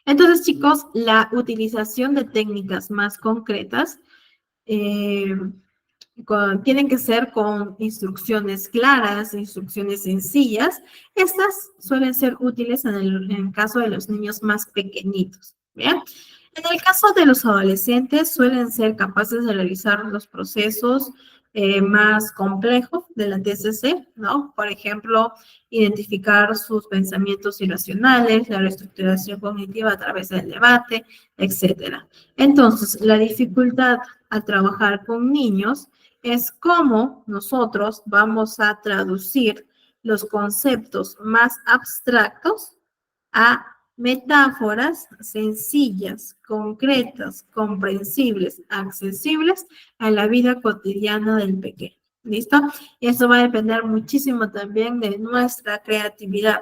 Entonces, chicos, la utilización de técnicas más concretas tienen que ser con instrucciones claras, instrucciones sencillas. Estas suelen ser útiles en el caso de los niños más pequeñitos, ¿bien? En el caso de los adolescentes, suelen ser capaces de realizar los procesos más complejos de la TCC, ¿no? Por ejemplo, identificar sus pensamientos irracionales, la reestructuración cognitiva a través del debate, etcétera. Entonces, la dificultad al trabajar con niños es cómo nosotros vamos a traducir los conceptos más abstractos a metáforas sencillas, concretas, comprensibles, accesibles a la vida cotidiana del pequeño. ¿Listo? Y eso va a depender muchísimo también de nuestra creatividad.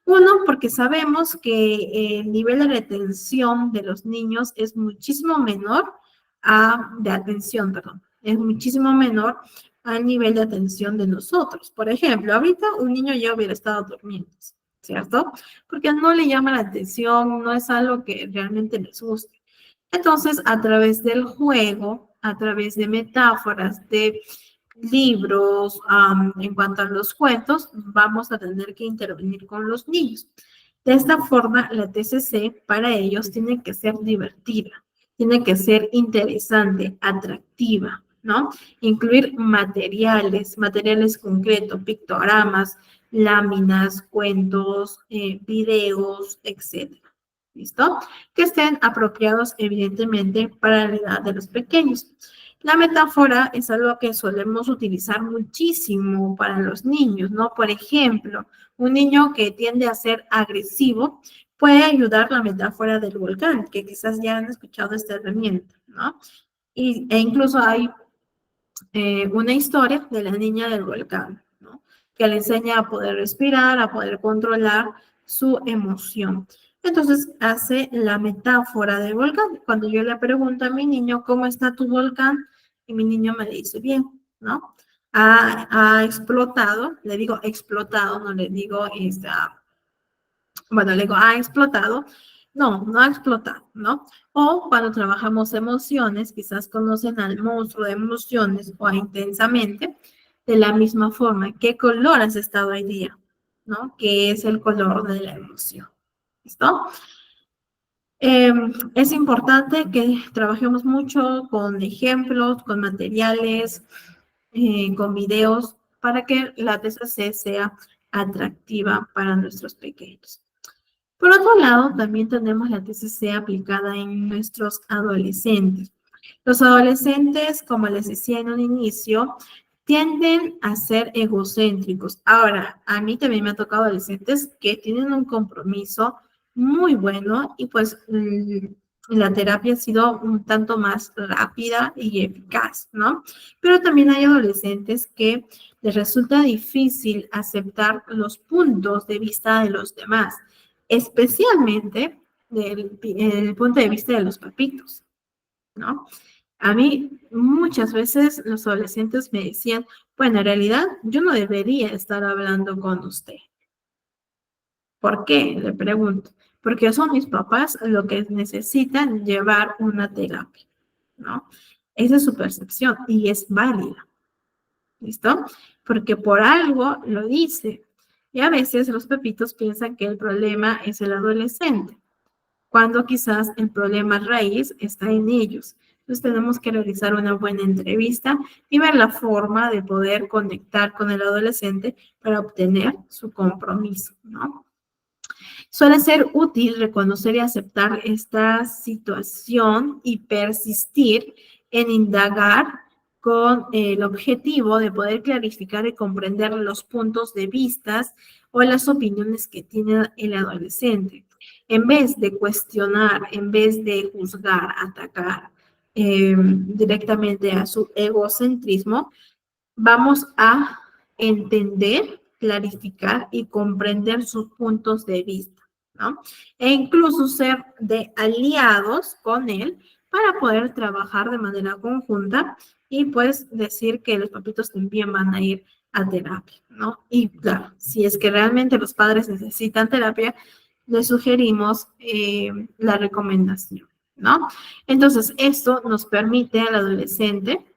Uno, porque sabemos que el nivel de retención de los niños es muchísimo menor de atención, perdón, es muchísimo menor al nivel de atención de nosotros. Por ejemplo, ahorita un niño ya hubiera estado durmiendo, ¿cierto? Porque no le llama la atención, no es algo que realmente les guste. Entonces, a través del juego, a través de metáforas, de libros, en cuanto a los cuentos, vamos a tener que intervenir con los niños. De esta forma, la TCC para ellos tiene que ser divertida, tiene que ser interesante, atractiva, ¿no? Incluir materiales concretos, pictogramas, láminas, cuentos, videos, etc. ¿Listo? Que estén apropiados, evidentemente, para la edad de los pequeños. La metáfora es algo que solemos utilizar muchísimo para los niños, ¿no? Por ejemplo, un niño que tiende a ser agresivo puede ayudar la metáfora del volcán, que quizás ya han escuchado esta herramienta, ¿no? E incluso hay una historia de la niña del volcán, ¿no?, que le enseña a poder respirar, a poder controlar su emoción. Entonces hace la metáfora del volcán. Cuando yo le pregunto a mi niño, ¿cómo está tu volcán? Y mi niño me dice, bien, ¿no? Ha explotado, le digo explotado, no le digo, bueno, le digo, ha explotado. No, no ha explotado, ¿no? O cuando trabajamos emociones, quizás conocen al monstruo de emociones o a intensamente, de la misma forma. ¿Qué color has estado hoy día? ¿No? ¿Qué es el color de la emoción? ¿Listo? Es importante que trabajemos mucho con ejemplos, con materiales, con videos, para que la TCC sea atractiva para nuestros pequeños. Por otro lado, también tenemos la TCC aplicada en nuestros adolescentes. Los adolescentes, como les decía en un inicio, tienden a ser egocéntricos. Ahora, a mí también me ha tocado adolescentes que tienen un compromiso muy bueno y pues la terapia ha sido un tanto más rápida y eficaz, ¿no? Pero también hay adolescentes que les resulta difícil aceptar los puntos de vista de los demás, especialmente desde el punto de vista de los papitos, ¿no? A mí muchas veces los adolescentes me decían, bueno, en realidad yo no debería estar hablando con usted. ¿Por qué? Le pregunto. Porque son mis papás lo que necesitan llevar una terapia, ¿no? Esa es su percepción y es válida, ¿listo? Porque por algo lo dice. Y a veces los pepitos piensan que el problema es el adolescente, cuando quizás el problema raíz está en ellos. Entonces tenemos que realizar una buena entrevista y ver la forma de poder conectar con el adolescente para obtener su compromiso, ¿no? Suele ser útil reconocer y aceptar esta situación y persistir en indagar con el objetivo de poder clarificar y comprender los puntos de vista o las opiniones que tiene el adolescente. En vez de cuestionar, en vez de juzgar, atacar directamente a su egocentrismo, vamos a entender, clarificar y comprender sus puntos de vista, ¿no? E incluso ser de aliados con él para poder trabajar de manera conjunta y pues decir que los papitos también van a ir a terapia, ¿no? Y claro, si es que realmente los padres necesitan terapia, les sugerimos la recomendación, ¿no? Entonces, esto nos permite al adolescente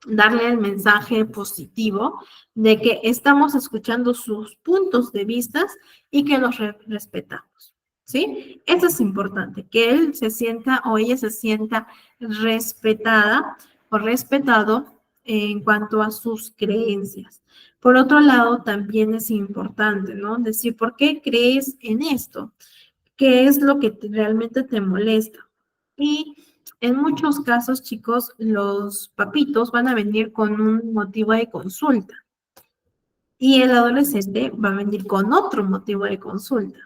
darle el mensaje positivo de que estamos escuchando sus puntos de vista y que los respetamos, ¿sí? Eso es importante, que él se sienta o ella se sienta respetada o respetado en cuanto a sus creencias. Por otro lado, también es importante, ¿no? Decir, ¿por qué crees en esto? ¿Qué es lo que realmente te molesta? Y en muchos casos, chicos, los papitos van a venir con un motivo de consulta y el adolescente va a venir con otro motivo de consulta.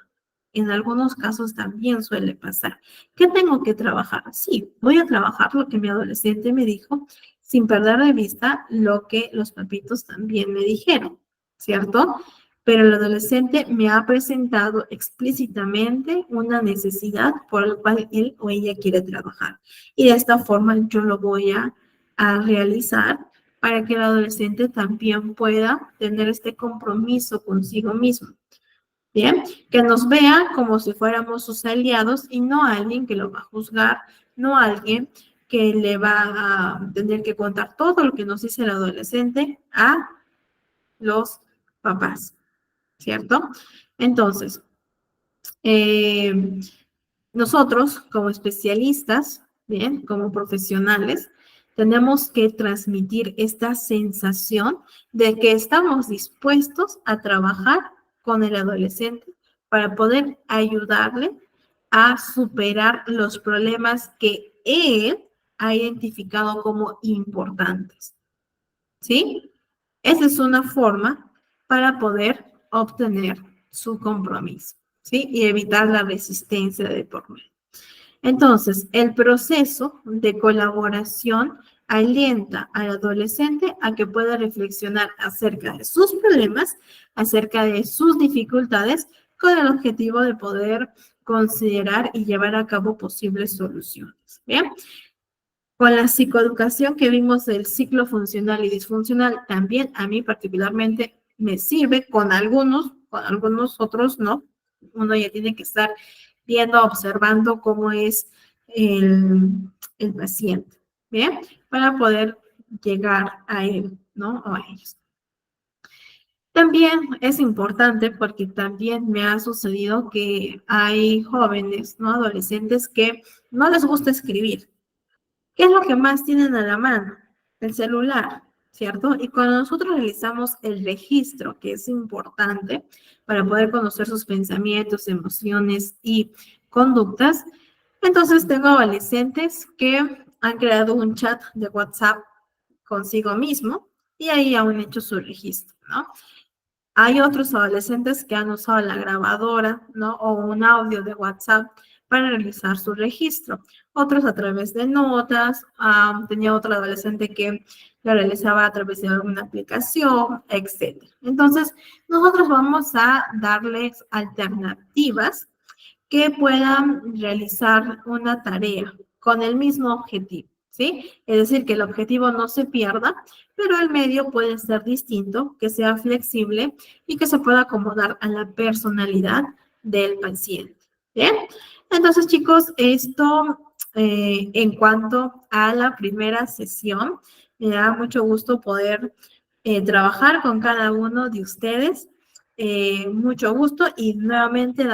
En algunos casos también suele pasar. ¿Qué tengo que trabajar? Sí, voy a trabajar lo que mi adolescente me dijo sin perder de vista lo que los papitos también me dijeron, ¿cierto? Pero el adolescente me ha presentado explícitamente una necesidad por la cual él o ella quiere trabajar. Y de esta forma yo lo voy a realizar para que el adolescente también pueda tener este compromiso consigo mismo. Bien, que nos vea como si fuéramos sus aliados y no alguien que lo va a juzgar, no alguien que le va a tener que contar todo lo que nos dice el adolescente a los papás, ¿cierto? Entonces, nosotros como especialistas, bien, como profesionales, tenemos que transmitir esta sensación de que estamos dispuestos a trabajar con el adolescente para poder ayudarle a superar los problemas que él ha identificado como importantes. ¿Sí? Esa es una forma para poder obtener su compromiso, ¿sí? Y evitar la resistencia de por medio. Entonces, el proceso de colaboración alienta al adolescente a que pueda reflexionar acerca de sus problemas, acerca de sus dificultades, con el objetivo de poder considerar y llevar a cabo posibles soluciones. ¿Bien? Con la psicoeducación que vimos del ciclo funcional y disfuncional, también a mí particularmente me sirve, con algunos otros no. Uno ya tiene que estar viendo, observando cómo es el paciente, ¿bien? Para poder llegar a él, ¿no? O a ellos. También es importante porque también me ha sucedido que hay jóvenes, ¿no? Adolescentes que no les gusta escribir. ¿Qué es lo que más tienen a la mano? El celular. ¿cierto? Y cuando nosotros realizamos el registro, que es importante para poder conocer sus pensamientos, emociones y conductas, entonces tengo adolescentes que han creado un chat de WhatsApp consigo mismo y ahí han hecho su registro, ¿no? Hay otros adolescentes que han usado la grabadora, ¿no? O un audio de WhatsApp para realizar su registro. Otros a través de notas. Tenía otro adolescente que lo realizaba a través de alguna aplicación, etc. Entonces, nosotros vamos a darles alternativas que puedan realizar una tarea con el mismo objetivo, ¿sí? Es decir, que el objetivo no se pierda, pero el medio puede ser distinto, que sea flexible y que se pueda acomodar a la personalidad del paciente, ¿bien? Entonces, chicos, esto en cuanto a la primera sesión, me da mucho gusto poder trabajar con cada uno de ustedes. Mucho gusto y nuevamente